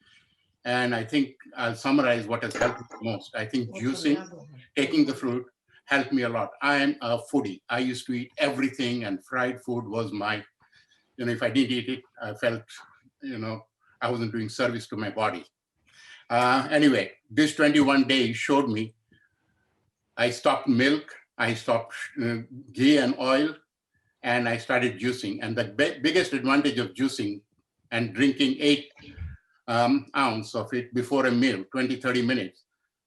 [SPEAKER 10] And I think I'll summarize what has helped me the most. I think juicing, taking the fruit, helped me a lot. I am a foodie. I used to eat everything, and fried food was my, if I didn't eat it, I felt, I wasn't doing service to my body. Anyway, this 21 days showed me I stopped milk, I stopped ghee and oil, and I started juicing. And the biggest advantage of juicing and drinking 8 ounce of it before a meal, 20, 30 minutes.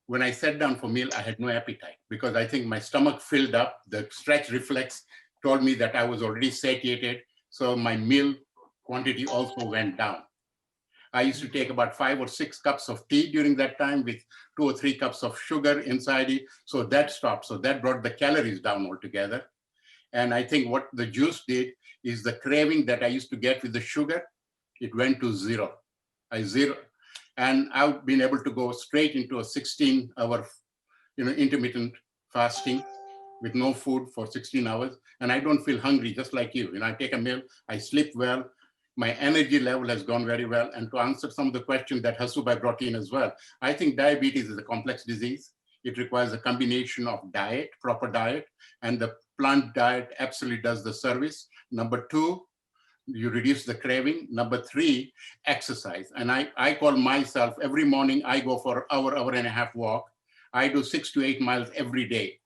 [SPEAKER 10] When I sat down for meal, I had no appetite because I think my stomach filled up. The stretch reflex told me that I was already satiated. So my meal quantity also went down. I used to take about 5 or 6 cups of tea during that time with 2 or 3 cups of sugar inside it. So that stopped. So that brought the calories down altogether. And I think what the juice did is the craving that I used to get with the sugar, it went to zero. And I've been able to go straight into a 16-hour, intermittent fasting with no food for 16 hours. And I don't feel hungry, just like you. I take a meal, I sleep well, my energy level has gone very well. And to answer some of the questions that Hasubai brought in as well, I think diabetes is a complex disease. It requires a combination of diet, proper diet, and the plant diet absolutely does the service. Number 2, you reduce the craving. Number 3, exercise. And I call myself, every morning I go for an hour and a half walk. I do 6 to 8 miles every day.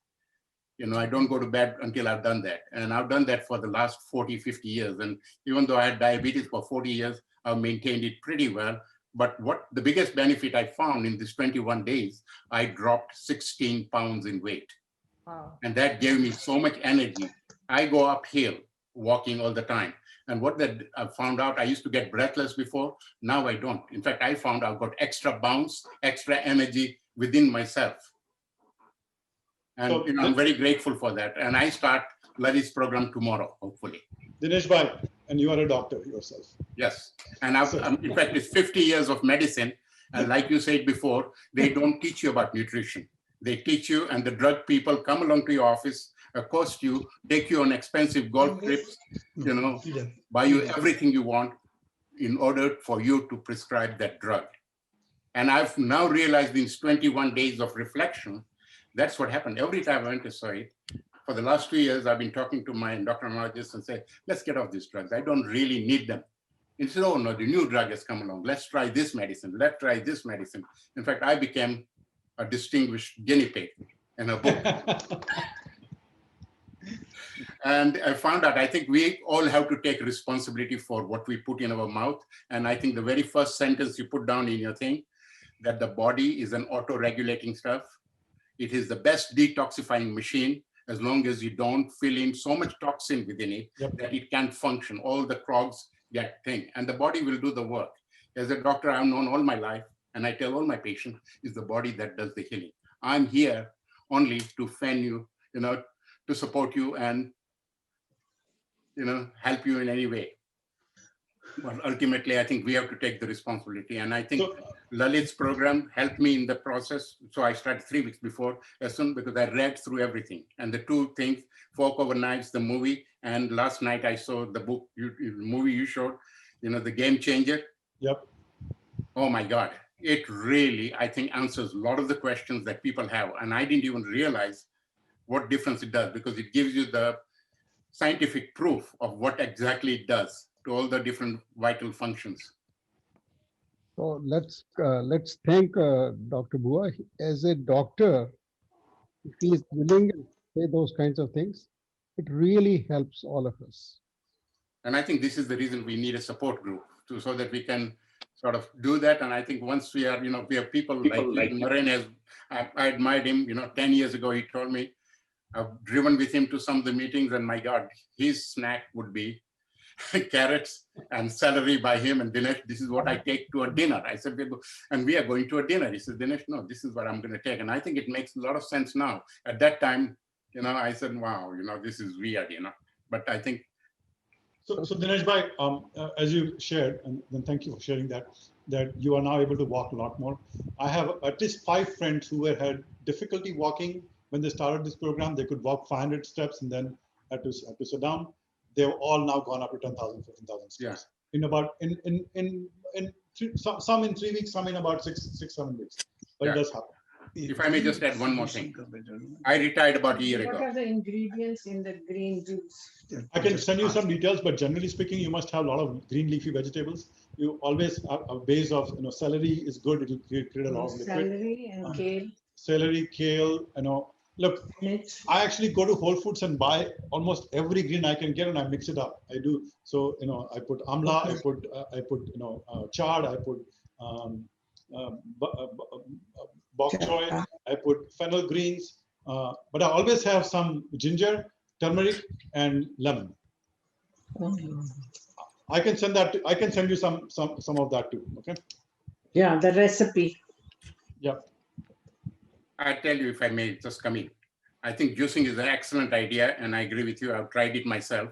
[SPEAKER 10] I don't go to bed until I've done that. And I've done that for the last 40, 50 years. And even though I had diabetes for 40 years, I've maintained it pretty well. But what the biggest benefit I found in these 21 days, I dropped 16 pounds in weight.
[SPEAKER 4] Wow.
[SPEAKER 10] And that gave me so much energy. I go uphill walking all the time. And what that I found out, I used to get breathless before. Now I don't. In fact, I found I've got extra bounce, extra energy within myself. And
[SPEAKER 1] So,
[SPEAKER 10] I'm very grateful for that. And I start Lalit's program tomorrow, hopefully.
[SPEAKER 1] Dinesh Bhai, and you are a doctor yourself.
[SPEAKER 10] Yes. And in fact, it's 50 years of medicine. And like you said before, they don't teach you about nutrition. They teach you, and the drug people come along to your office, accost you, take you on expensive golf trips, buy you everything you want in order for you to prescribe that drug. And I've now realized these 21 days of reflection, that's what happened. Every time I went to site, for the last 2 years, I've been talking to my endocrinologist and say, let's get off these drugs. I don't really need them. He said, oh no, the new drug has come along. Let's try this medicine. Let's try this medicine. In fact, I became a distinguished guinea pig in a book. And I found out, I think we all have to take responsibility for what we put in our mouth. And I think the very first sentence you put down in your thing, that the body is an auto-regulating stuff. It is the best detoxifying machine as long as you don't fill in so much toxin within it that it can't function. All the clogs get thing, and the body will do the work. As a doctor, I've known all my life, and I tell all my patients, it's the body that does the healing. I'm here only to fan you, to support you and, help you in any way. But ultimately, I think we have to take the responsibility. And I think Lalit's program helped me in the process. So I started 3 weeks before, as soon because I read through everything. And the two things, Fork Over Knives, the movie, and last night I saw the book, movie you showed, The Game Changer.
[SPEAKER 1] Yep.
[SPEAKER 10] Oh my God. It really, I think, answers a lot of the questions that people have. And I didn't even realize what difference it does, because it gives you the scientific proof of what exactly it does to all the different vital functions.
[SPEAKER 5] So let's thank Dr. Bua. As a doctor, if he is willing to say those kinds of things, it really helps all of us.
[SPEAKER 10] And I think this is the reason we need a support group so that we can sort of do that. And I think once we are, we have people like Naren, I admired him, 10 years ago, he told me, I've driven with him to some of the meetings, and my God, his snack would be carrots and celery by him. And Dinesh, this is what I take to a dinner. I said, and we are going to a dinner. He said, Dinesh, no, this is what I'm going to take. And I think it makes a lot of sense now. At that time, I said, wow, this is weird, but I think.
[SPEAKER 1] So Dinesh Bhai, as you shared, and then thank you for sharing that you are now able to walk a lot more. I have at least 5 friends who had difficulty walking when they started this program. They could walk 500 steps and then had to sit down. They've all now gone up to 10,000, 15,000 steps in about some in 3 weeks, some in about 6-7 weeks. But it does happen.
[SPEAKER 10] If I may just add one more thing, I retired about a year ago.
[SPEAKER 11] What are the ingredients in the green juice?
[SPEAKER 1] I can send you some details, but generally speaking, you must have a lot of green leafy vegetables. You always a base of celery is good. It will create a lot of liquid.
[SPEAKER 11] Celery and kale.
[SPEAKER 1] Celery, kale. Look, I actually go to Whole Foods and buy almost every green I can get, and I mix it up. I do so. I put amla, I put chard, I put bok choy, I put fennel greens, but I always have some ginger, turmeric, and lemon. I can send that. I can send you some of that too. Okay.
[SPEAKER 11] Yeah, the recipe.
[SPEAKER 1] Yeah.
[SPEAKER 10] I tell you, if I may just come in, I think juicing is an excellent idea, and I agree with you. I've tried it myself.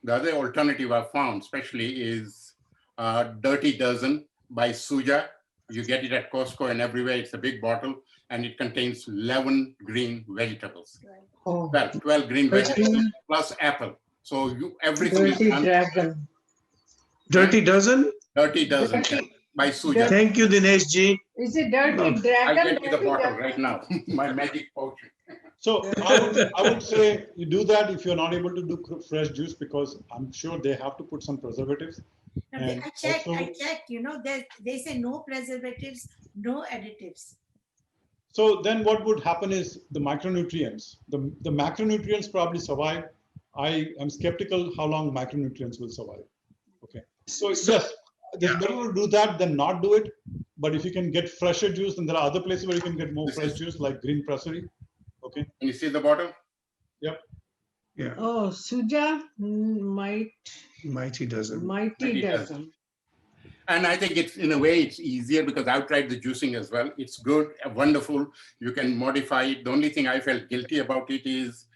[SPEAKER 10] The other alternative I've found, especially, is Dirty Dozen by Suja. You get it at Costco and everywhere. It's a big bottle, and it contains 11 green vegetables.
[SPEAKER 11] Oh.
[SPEAKER 10] 12 green vegetables plus apple. So everything
[SPEAKER 11] Dirty
[SPEAKER 10] is done.
[SPEAKER 11] Dragon.
[SPEAKER 12] Dirty Dozen?
[SPEAKER 10] Dirty Dozen by Suja.
[SPEAKER 12] Thank you, Dinesh ji.
[SPEAKER 11] Is it Dirty Dragon?
[SPEAKER 10] I'll get you the bottle right now. My magic potion.
[SPEAKER 1] So I would say you do that if you're not able to do fresh juice, because I'm sure they have to put some preservatives. And
[SPEAKER 13] I checked, they say no preservatives, no additives.
[SPEAKER 1] So then what would happen is the micronutrients, the macronutrients probably survive. I am skeptical how long micronutrients will survive. Okay. So yes, it's better to do that than not do it. But if you can get fresher juice, then there are other places where you can get more fresh juice, like Green Pressery. Okay.
[SPEAKER 10] Can you see the bottom?
[SPEAKER 1] Yep.
[SPEAKER 12] Yeah,
[SPEAKER 11] Oh, Suja might,
[SPEAKER 12] Mighty doesn't.
[SPEAKER 11] mighty doesn't.
[SPEAKER 10] And I think it's, in a way, it's easier because I've tried the juicing as well. It's good, wonderful. You can modify it. The only thing I felt guilty about it is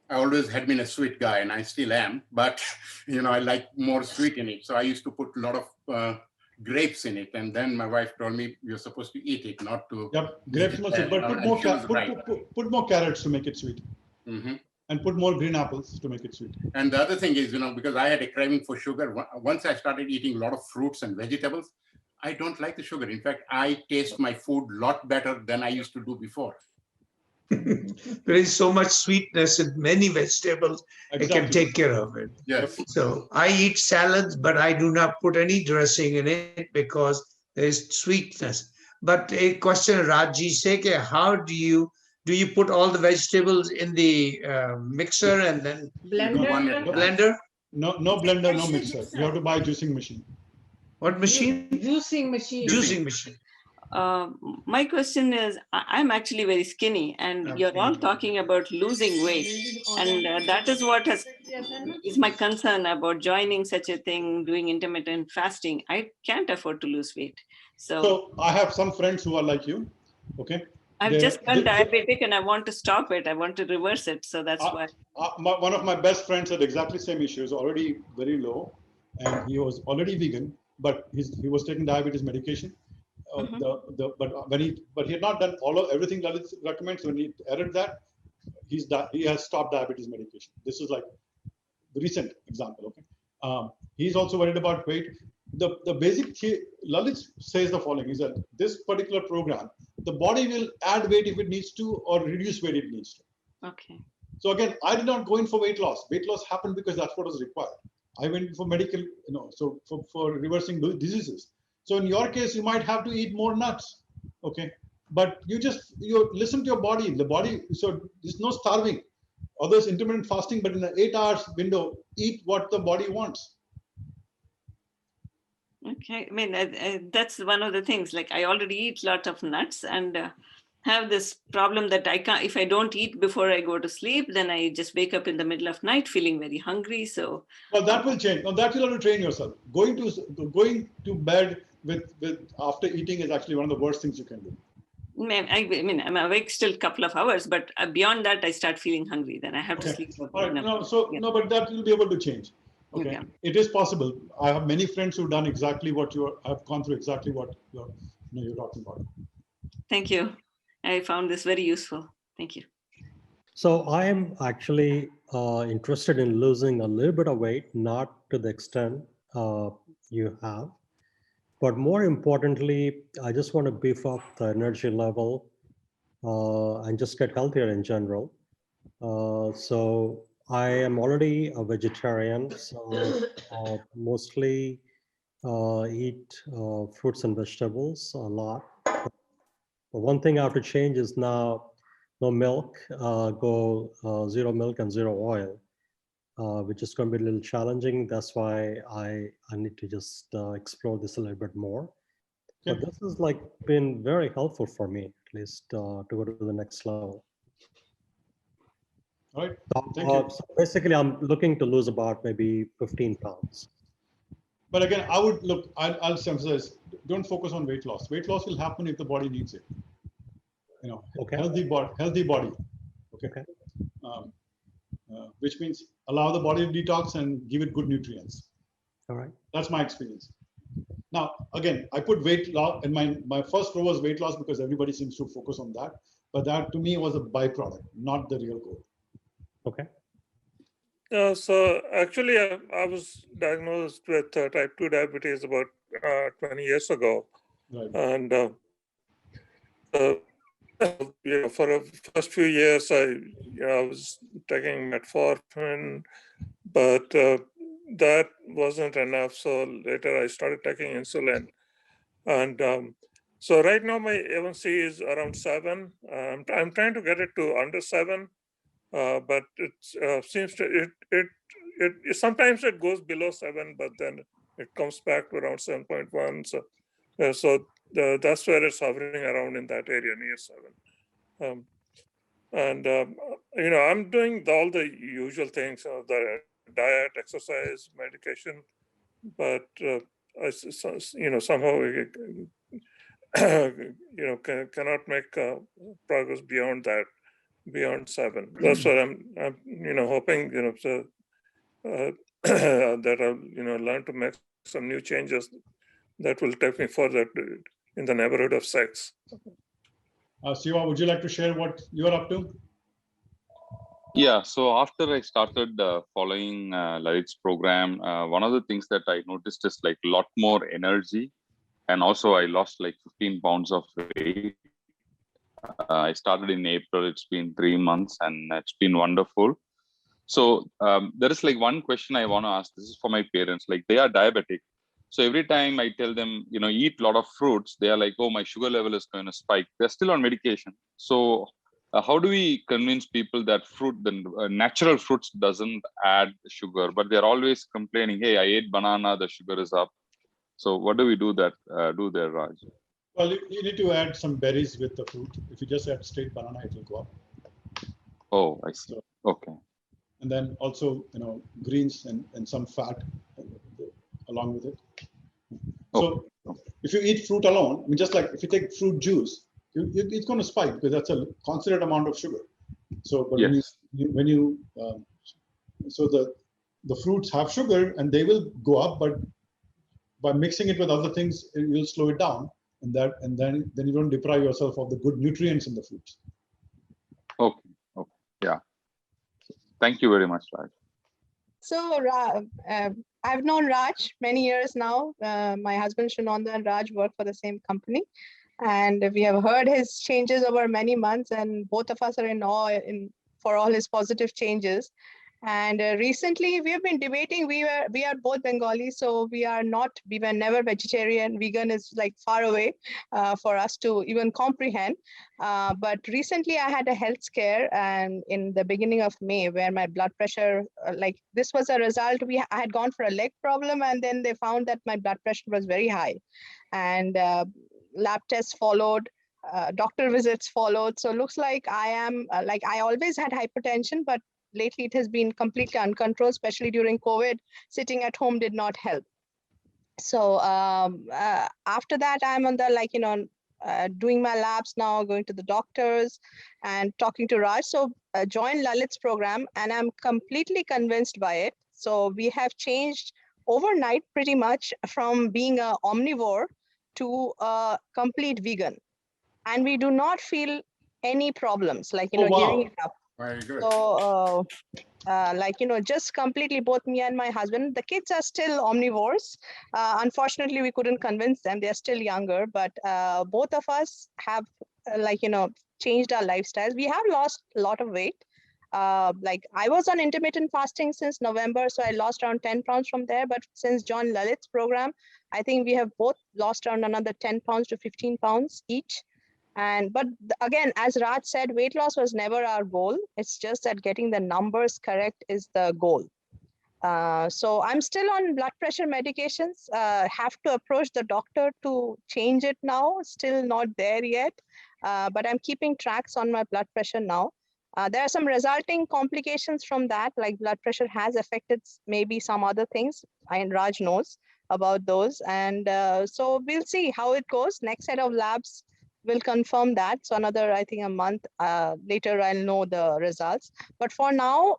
[SPEAKER 10] I always had been a sweet guy, and I still am, but I like more sweet in it. So I used to put a lot of grapes in it, and then my wife told me you're supposed to eat it, not to.
[SPEAKER 1] Yep, grapes must, but put more carrots to make it sweet.
[SPEAKER 10] Mm-hmm.
[SPEAKER 1] And put more green apples to make it sweet.
[SPEAKER 10] And the other thing is, because I had a craving for sugar, once I started eating a lot of fruits and vegetables, I don't like the sugar. In fact, I taste my food a lot better than I used to do before.
[SPEAKER 12] There is so much sweetness in many vegetables, it can take care of it.
[SPEAKER 10] Yes.
[SPEAKER 12] So I eat salads, but I do not put any dressing in it because there is sweetness. But a question Rajji say, how do you put all the vegetables in the mixer and then blender?
[SPEAKER 1] No blender, no mixer. You have to buy a juicing machine.
[SPEAKER 12] What machine?
[SPEAKER 11] Juicing machine.
[SPEAKER 12] Juicing machine.
[SPEAKER 13] My question is, I'm actually very skinny, and you're all talking about losing weight, and that is what is my concern about joining such a thing, doing intermittent fasting. I can't afford to lose weight.
[SPEAKER 1] So I have some friends who are like you. Okay.
[SPEAKER 13] I've just turned diabetic and I want to stop it. I want to reverse it. So that's why.
[SPEAKER 1] One of my best friends had exactly the same issues, already very low, and he was already vegan, but he was taking diabetes medication. But he had not done everything Lalit recommends. When he added that, he has stopped diabetes medication. This is like the recent example. Okay, he's also worried about weight. The basic Lalit says the following: is that this particular program, the body will add weight if it needs to, or reduce weight if it needs to.
[SPEAKER 13] Okay.
[SPEAKER 1] So again, I did not go in for weight loss. Weight loss happened because that's what was required. I went for medical, so for reversing diseases. So in your case, you might have to eat more nuts, okay? But you listen to your body. The body, so there's no starving. Others intermittent fasting, but in an 8 hours window, eat what the body wants.
[SPEAKER 13] Okay, I mean, that's one of the things, like I already eat a lot of nuts and have this problem that I can't, if I don't eat before I go to sleep, then I just wake up in the middle of night feeling very hungry. So.
[SPEAKER 1] Well, that will change. Now that you'll have to train yourself. Going to bed with after eating is actually one of the worst things you can do.
[SPEAKER 13] I mean, I'm awake still a couple of hours, but beyond that, I start feeling hungry. Then I have to sleep.
[SPEAKER 1] All right. No, but that will be able to change. Okay. It is possible. I have many friends who've done exactly what I've gone through exactly what you're talking about.
[SPEAKER 13] Thank you. I found this very useful. Thank you.
[SPEAKER 6] So I am actually interested in losing a little bit of weight, not to the extent you have. But more importantly, I just want to beef up the energy level and just get healthier in general. So I am already a vegetarian, so mostly eat fruits and vegetables a lot. But one thing I have to change is now no milk, go zero milk and zero oil, which is going to be a little challenging. That's why I need to just explore this a little bit more.
[SPEAKER 1] Okay.
[SPEAKER 6] But this has been very helpful for me, at least to go to the next level.
[SPEAKER 1] All right. Thank you.
[SPEAKER 6] So basically, I'm looking to lose about maybe 15 pounds.
[SPEAKER 1] But again, I'll emphasize, don't focus on weight loss. Weight loss will happen if the body needs it.
[SPEAKER 6] Okay.
[SPEAKER 1] Healthy body. Okay. Which means allow the body to detox and give it good nutrients.
[SPEAKER 6] All right.
[SPEAKER 1] That's my experience. Now, again, I put weight loss, and my first row was weight loss because everybody seems to focus on that. But that to me was a byproduct, not the real goal.
[SPEAKER 6] Okay.
[SPEAKER 14] So actually, I was diagnosed with type 2 diabetes about 20 years ago.
[SPEAKER 1] Right.
[SPEAKER 14] And for the first few years, I was taking metformin, but that wasn't enough. So later I started taking insulin. And So right now my A1C is around 7. I'm trying to get it to under 7, but it seems to it sometimes it goes below 7, but then it comes back to around 7.1. So that's where it's hovering around in that area near 7. I'm doing all the usual things, the diet, exercise, medication, but somehow cannot make progress beyond that, beyond 7. That's what I'm hoping, that I'll, learn to make some new changes that will take me further in the neighborhood of 6.
[SPEAKER 1] Siva, would you like to share what you're up to?
[SPEAKER 15] Yeah, so after I started following Lalit's program, one of the things that I noticed is like a lot more energy. And also I lost like 15 pounds of weight. I started in April, it's been 3 months and it's been wonderful. So there is like one question I want to ask. This is for my parents, like they are diabetic. So every time I tell them, eat a lot of fruits, they are like, oh, my sugar level is going to spike. They're still on medication. So how do we convince people that the natural fruits doesn't add sugar, but they're always complaining, hey, I ate banana, the sugar is up. So what do we do there, Raj?
[SPEAKER 1] Well, you need to add some berries with the fruit. If you just add straight banana, it will go up.
[SPEAKER 15] Oh, I see. Okay.
[SPEAKER 1] And then also, greens and some fat along with it. So if you eat fruit alone, I mean, just like if you take fruit juice, it's going to spike because that's a considerate amount of sugar. So, but
[SPEAKER 15] yes.
[SPEAKER 1] so the fruits have sugar and they will go up, but by mixing it with other things, it will slow it down, and then you don't deprive yourself of the good nutrients in the fruits.
[SPEAKER 15] Okay. Yeah. Thank you very much, Raj.
[SPEAKER 16] So I've known Raj many years now. My husband Shananda and Raj work for the same company, and we have heard his changes over many months, and both of us are in awe for all his positive changes. And recently we have been debating, we are both Bengali, so we were never vegetarian. Vegan is like far away for us to even comprehend. But recently I had a health scare, and in the beginning of May, where my blood pressure, this was a result, I had gone for a leg problem, and then they found that my blood pressure was very high, and lab tests followed. Doctor visits followed. So looks like I am I always had hypertension, but lately it has been completely uncontrolled, especially during COVID. Sitting at home did not help. So after that, I'm on the doing my labs now, going to the doctors and talking to Raj. So join Lalit's program, and I'm completely convinced by it. So we have changed overnight pretty much from being an omnivore to a complete vegan. And we do not feel any problems gearing it up.
[SPEAKER 10] Very good.
[SPEAKER 16] So, just completely, both me and my husband, the kids are still omnivores. Unfortunately, we couldn't convince them. They're still younger, but both of us have, changed our lifestyles. We have lost a lot of weight. I was on intermittent fasting since November, so I lost around 10 pounds from there. But since John Lalit's program, I think we have both lost around another 10 pounds to 15 pounds each. But again, as Raj said, weight loss was never our goal. It's just that getting the numbers correct is the goal. So I'm still on blood pressure medications, have to approach the doctor to change it now, still not there yet, but I'm keeping tracks on my blood pressure now. There are some resulting complications from that, like blood pressure has affected maybe some other things, and Raj knows about those. And so we'll see how it goes. Next set of labs will confirm that. So another, I think, a month later, I'll know the results. But for now,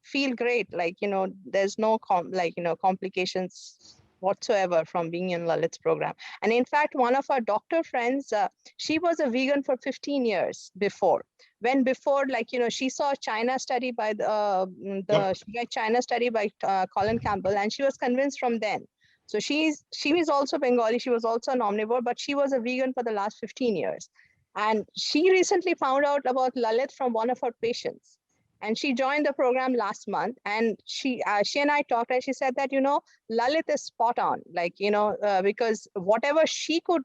[SPEAKER 16] feel great. There's no complications whatsoever from being in Lalit's program. And in fact, one of our doctor friends, she was a vegan for 15 years before. She saw a China study by China study by Colin Campbell, and she was convinced from then. So she was also Bengali. She was also an omnivore, but she was a vegan for the last 15 years. And she recently found out about Lalit from one of her patients. And she joined the program last month. And she and I talked, and she said that, Lalit is spot on, because whatever she could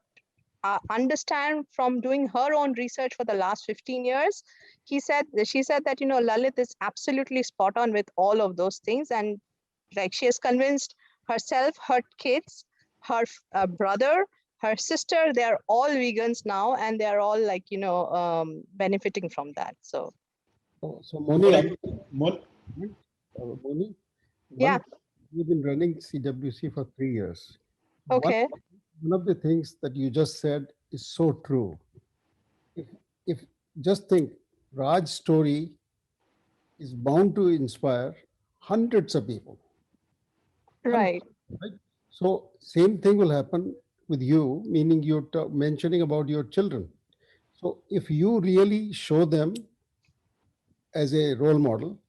[SPEAKER 16] understand from doing her own research for the last 15 years. She said that, you know, Lalit is absolutely spot on with all of those things. And like she has convinced herself, her kids, her brother, her sister, they're all vegans now, and they're all like, you know, benefiting from that. So,
[SPEAKER 5] So Moni,
[SPEAKER 1] Moni,
[SPEAKER 5] Moni,
[SPEAKER 16] yeah.
[SPEAKER 5] We've been running CWC for 3 years.
[SPEAKER 16] Okay.
[SPEAKER 5] One of the things that you just said is so true. If just think, Raj's story is bound to inspire hundreds of people.
[SPEAKER 16] Right.
[SPEAKER 5] Right? So same thing will happen with you, meaning you're mentioning about your children. So if you really show them as a role model,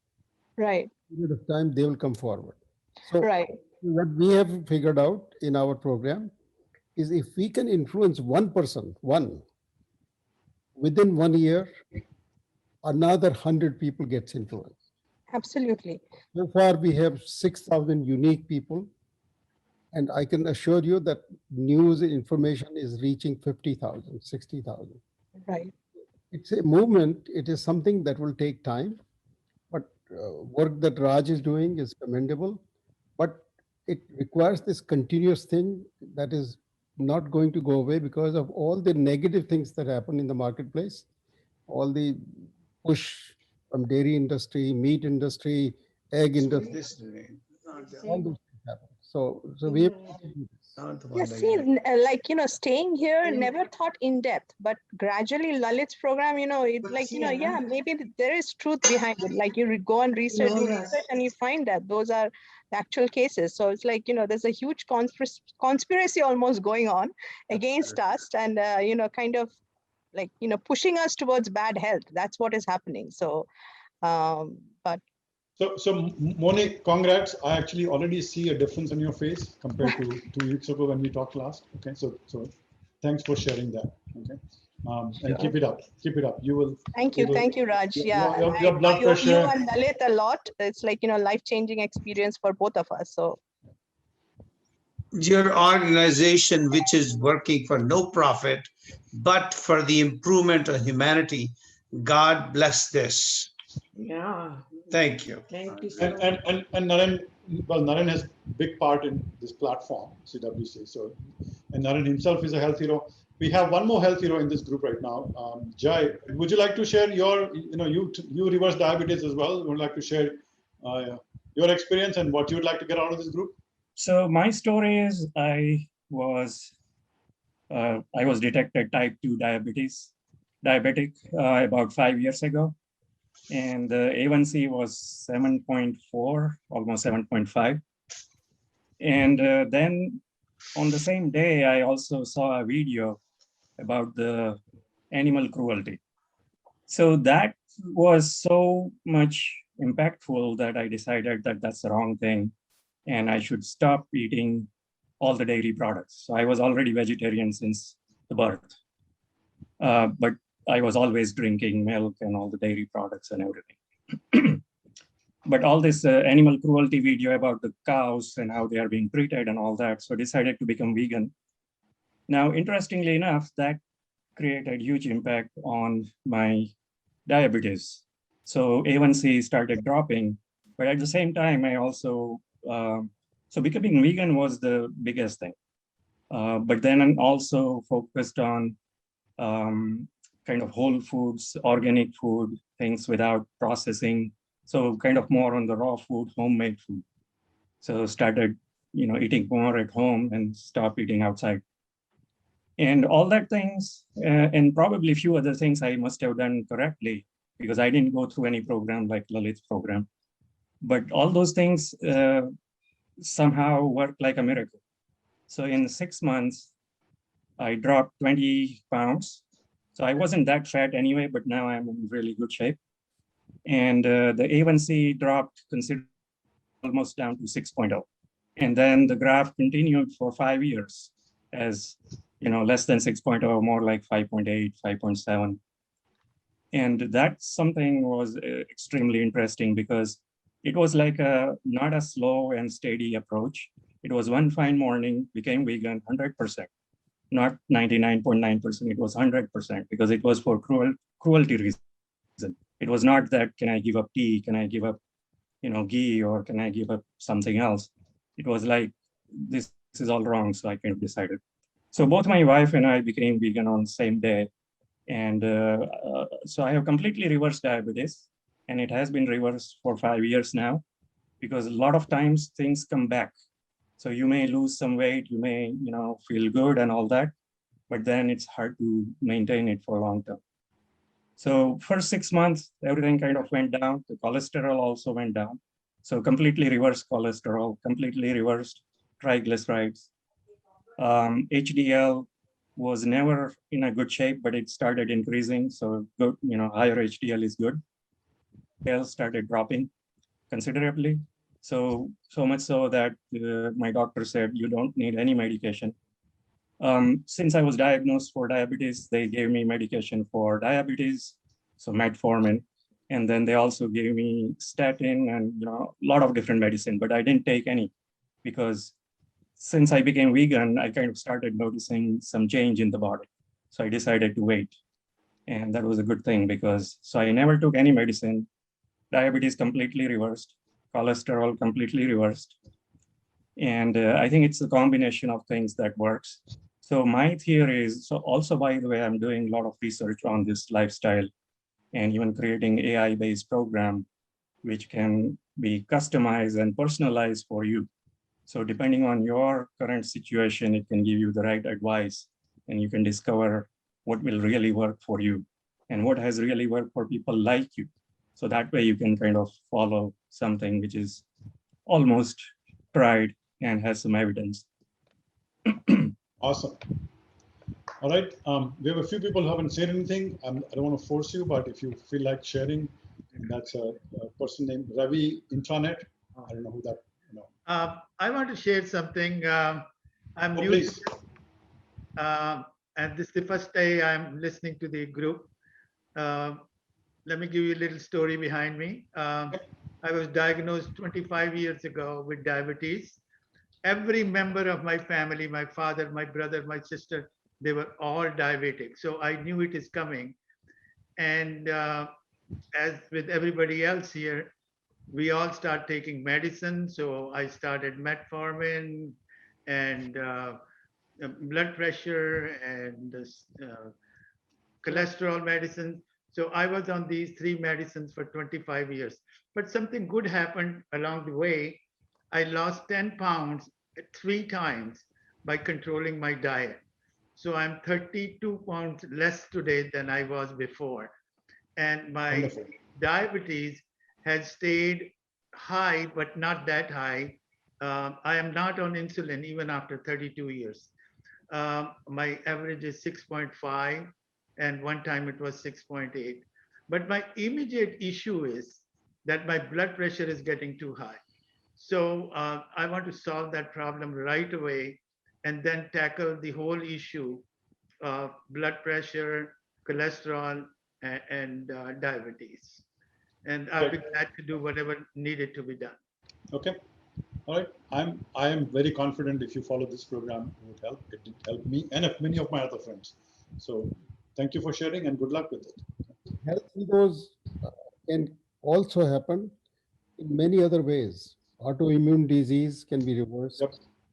[SPEAKER 16] right,
[SPEAKER 5] period of time, they will come forward. So
[SPEAKER 16] right,
[SPEAKER 5] what we have figured out in our program is if we can influence one person, within 1 year, another 100 people gets influenced.
[SPEAKER 16] absolutely.
[SPEAKER 5] So far, we have 6,000 unique people. And I can assure you that news and information is reaching 50,000, 60,000.
[SPEAKER 16] Right.
[SPEAKER 5] It's a movement. It is something that will take time. But work that Raj is doing is commendable. But it requires this continuous thing that is not going to go away because of all the negative things that happen in the marketplace, all the push from dairy industry, meat industry, egg industry, all those things happen. So we have to do this.
[SPEAKER 16] Yeah, see, like, you know, staying here, never thought in depth, but gradually Lalit's program, you know, like, you know, yeah, maybe there is truth behind it. Like you go and research, and you find that those are the actual cases. So it's like, you know, there's a huge conspiracy almost going on against us, and, you know, kind of like, you know, pushing us towards bad health. That's what is happening. So, but
[SPEAKER 1] So Moni, congrats. I actually already see a difference on your face compared to 2 weeks ago when we talked last. Okay, so thanks for sharing that. Okay, and keep it up. Keep it up. You will.
[SPEAKER 16] Thank you, Raj. Yeah,
[SPEAKER 1] your blood pressure.
[SPEAKER 16] You and Lalit a lot. It's like, you know, life-changing experience for both of us. So
[SPEAKER 12] your organization, which is working for no profit, but for the improvement of humanity, God bless this.
[SPEAKER 11] Yeah.
[SPEAKER 12] Thank you.
[SPEAKER 11] Thank you.
[SPEAKER 1] And Naren, well, Naren has big part in this platform, CWC. So, and Naren himself is a health hero. We have one more health hero in this group right now. Jai, would you like to share your, you know, you reverse diabetes as well? Would you like to share your experience and what you would like to get out of this group?
[SPEAKER 17] So my story is I was detected type 2 diabetic about 5 years ago. And the A1C was 7.4, almost 7.5. And then on the same day, I also saw a video about the animal cruelty. So that was so much impactful that I decided that that's the wrong thing and I should stop eating all the dairy products. So I was already vegetarian since the birth. But I was always drinking milk and all the dairy products and everything. But all this animal cruelty video about the cows and how they are being treated and all that, so decided to become vegan. Now, interestingly enough, that created huge impact on my diabetes. So A1C started dropping, but at the same time, I also, so becoming vegan was the biggest thing. But then I'm also focused on kind of whole foods, organic food, things without processing. So kind of more on the raw food, homemade food. So started, you know, eating more at home and stop eating outside. And all that things, and probably a few other things I must have done correctly because I didn't go through any program like Lalit's program. But all those things somehow worked like a miracle. So in 6 months, I dropped 20 pounds. So I wasn't that fat anyway, but now I'm in really good shape. And the A1C dropped considerably, almost down to 6.0. And then the graph continued for 5 years as, you know, less than 6.0, more like 5.8, 5.7. And that something was extremely interesting because it was like not a slow and steady approach. It was one fine morning, became vegan 100%. not 99.9%, it was 100% because it was for cruelty reason. It was not that, can I give up tea? Can I give up, ghee, or can I give up something else? It was like, this is all wrong. So I kind of decided. So both my wife and I became vegan on the same day. And so I have completely reversed diabetes, and it has been reversed for 5 years now, because a lot of times things come back. So you may lose some weight, you may, feel good and all that, but then it's hard to maintain it for long term. So first 6 months, everything kind of went down. The cholesterol also went down. So completely reversed cholesterol, completely reversed triglycerides. HDL was never in a good shape, but it started increasing. So good, higher HDL is good. HDL started dropping considerably. So much so that my doctor said, you don't need any medication. Since I was diagnosed for diabetes, they gave me medication for diabetes, so metformin. And then they also gave me statin and a lot of different medicine, but I didn't take any because since I became vegan, I kind of started noticing some change in the body. So I decided to wait. And that was a good thing because, so I never took any medicine. Diabetes completely reversed, cholesterol completely reversed. And I think it's a combination of things that works. So my theory is, so also, by the way, I'm doing a lot of research on this lifestyle and even creating AI-based program, which can be customized and personalized for you. So depending on your current situation, it can give you the right advice and you can discover what will really work for you and what has really worked for people like you. So that way you can kind of follow something which is almost tried and has some evidence.
[SPEAKER 1] Awesome. All right. We have a few people who haven't said anything. I don't want to force you, but if you feel like sharing, that's a person named Ravi Intranet. I don't know who that.
[SPEAKER 18] I want to share something. I'm new
[SPEAKER 1] please.
[SPEAKER 18] to this, and this is the first day I'm listening to the group. Let me give you a little story behind me. I was diagnosed 25 years ago with diabetes. Every member of my family, my father, my brother, my sister, they were all diabetic. So I knew it is coming. And as with everybody else here, we all start taking medicine. So I started metformin and blood pressure and cholesterol medicine. So I was on these 3 medicines for 25 years. But something good happened along the way. I lost 10 pounds 3 times by controlling my diet. So I'm 32 pounds less today than I was before. And my
[SPEAKER 1] Wonderful.
[SPEAKER 18] Diabetes has stayed high, but not that high. I am not on insulin even after 32 years. My average is 6.5, and one time it was 6.8. But my immediate issue is that my blood pressure is getting too high. So I want to solve that problem right away and then tackle the whole issue of blood pressure, cholesterol, and diabetes. And I'll be glad to do whatever needed to be done.
[SPEAKER 1] Okay. All right. I am very confident if you follow this program, it would help. It did help me and many of my other friends. So thank you for sharing and good luck with it.
[SPEAKER 5] Health egos can also happen in many other ways. Autoimmune disease can be reversed.
[SPEAKER 1] Yep.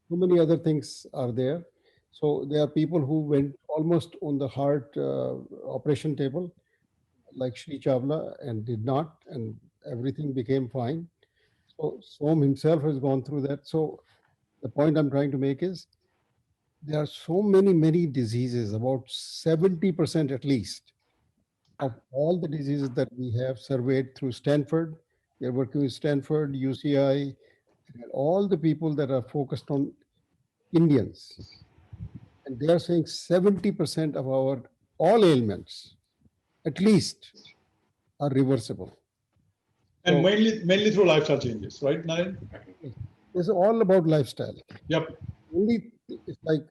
[SPEAKER 5] So many other things are there. So there are people who went almost on the heart operation table, like Shri Chawla, and did not, and everything became fine. So Som himself has gone through that. So the point I'm trying to make is there are so many diseases, about 70% at least of all the diseases that we have surveyed through Stanford. They're working with Stanford, UCI, and all the people that are focused on Indians. And they are saying 70% of our all ailments, at least, are reversible.
[SPEAKER 1] And mainly through lifestyle changes, right, Naren?
[SPEAKER 5] It's all about lifestyle.
[SPEAKER 1] Yep.
[SPEAKER 5] Only it's like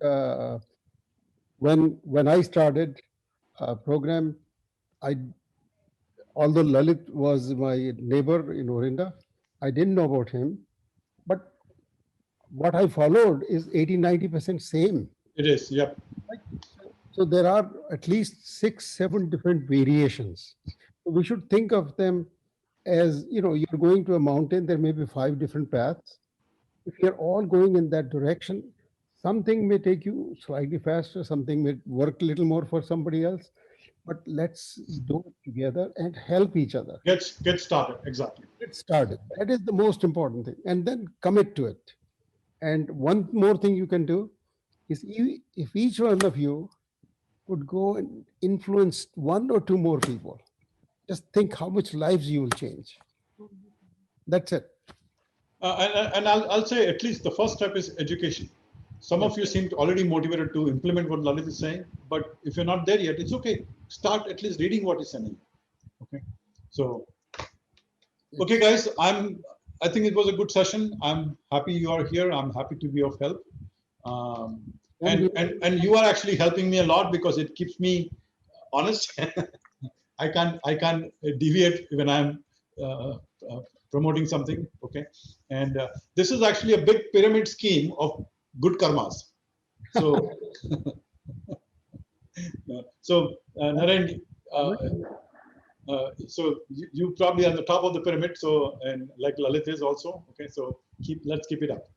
[SPEAKER 5] when I started a program, although Lalit was my neighbor in Orinda, I didn't know about him. But what I followed is 80-90% same.
[SPEAKER 1] It is, yep.
[SPEAKER 5] So there are at least 6, 7 different variations. We should think of them as, you're going to a mountain, there may be 5 different paths. If you're all going in that direction, something may take you slightly faster, something may work a little more for somebody else, but let's do it together and help each other.
[SPEAKER 1] Get started, exactly.
[SPEAKER 5] Get started. That is the most important thing. And then commit to it. And one more thing you can do is if each one of you could go and influence 1 or 2 more people, just think how much lives you will change. That's it.
[SPEAKER 1] And I'll say at least the first step is education. Some of you seem already motivated to implement what Lalit is saying, but if you're not there yet, it's okay. Start at least reading what he's sending. Okay. So, okay, guys, I think it was a good session. I'm happy you are here. I'm happy to be of help. And you are actually helping me a lot because it keeps me honest. I can't deviate when I'm promoting something. Okay. And this is actually a big pyramid scheme of good karmas. So, Naren, so you probably on the top of the pyramid. So, and like Lalit is also. Okay. So let's keep it up.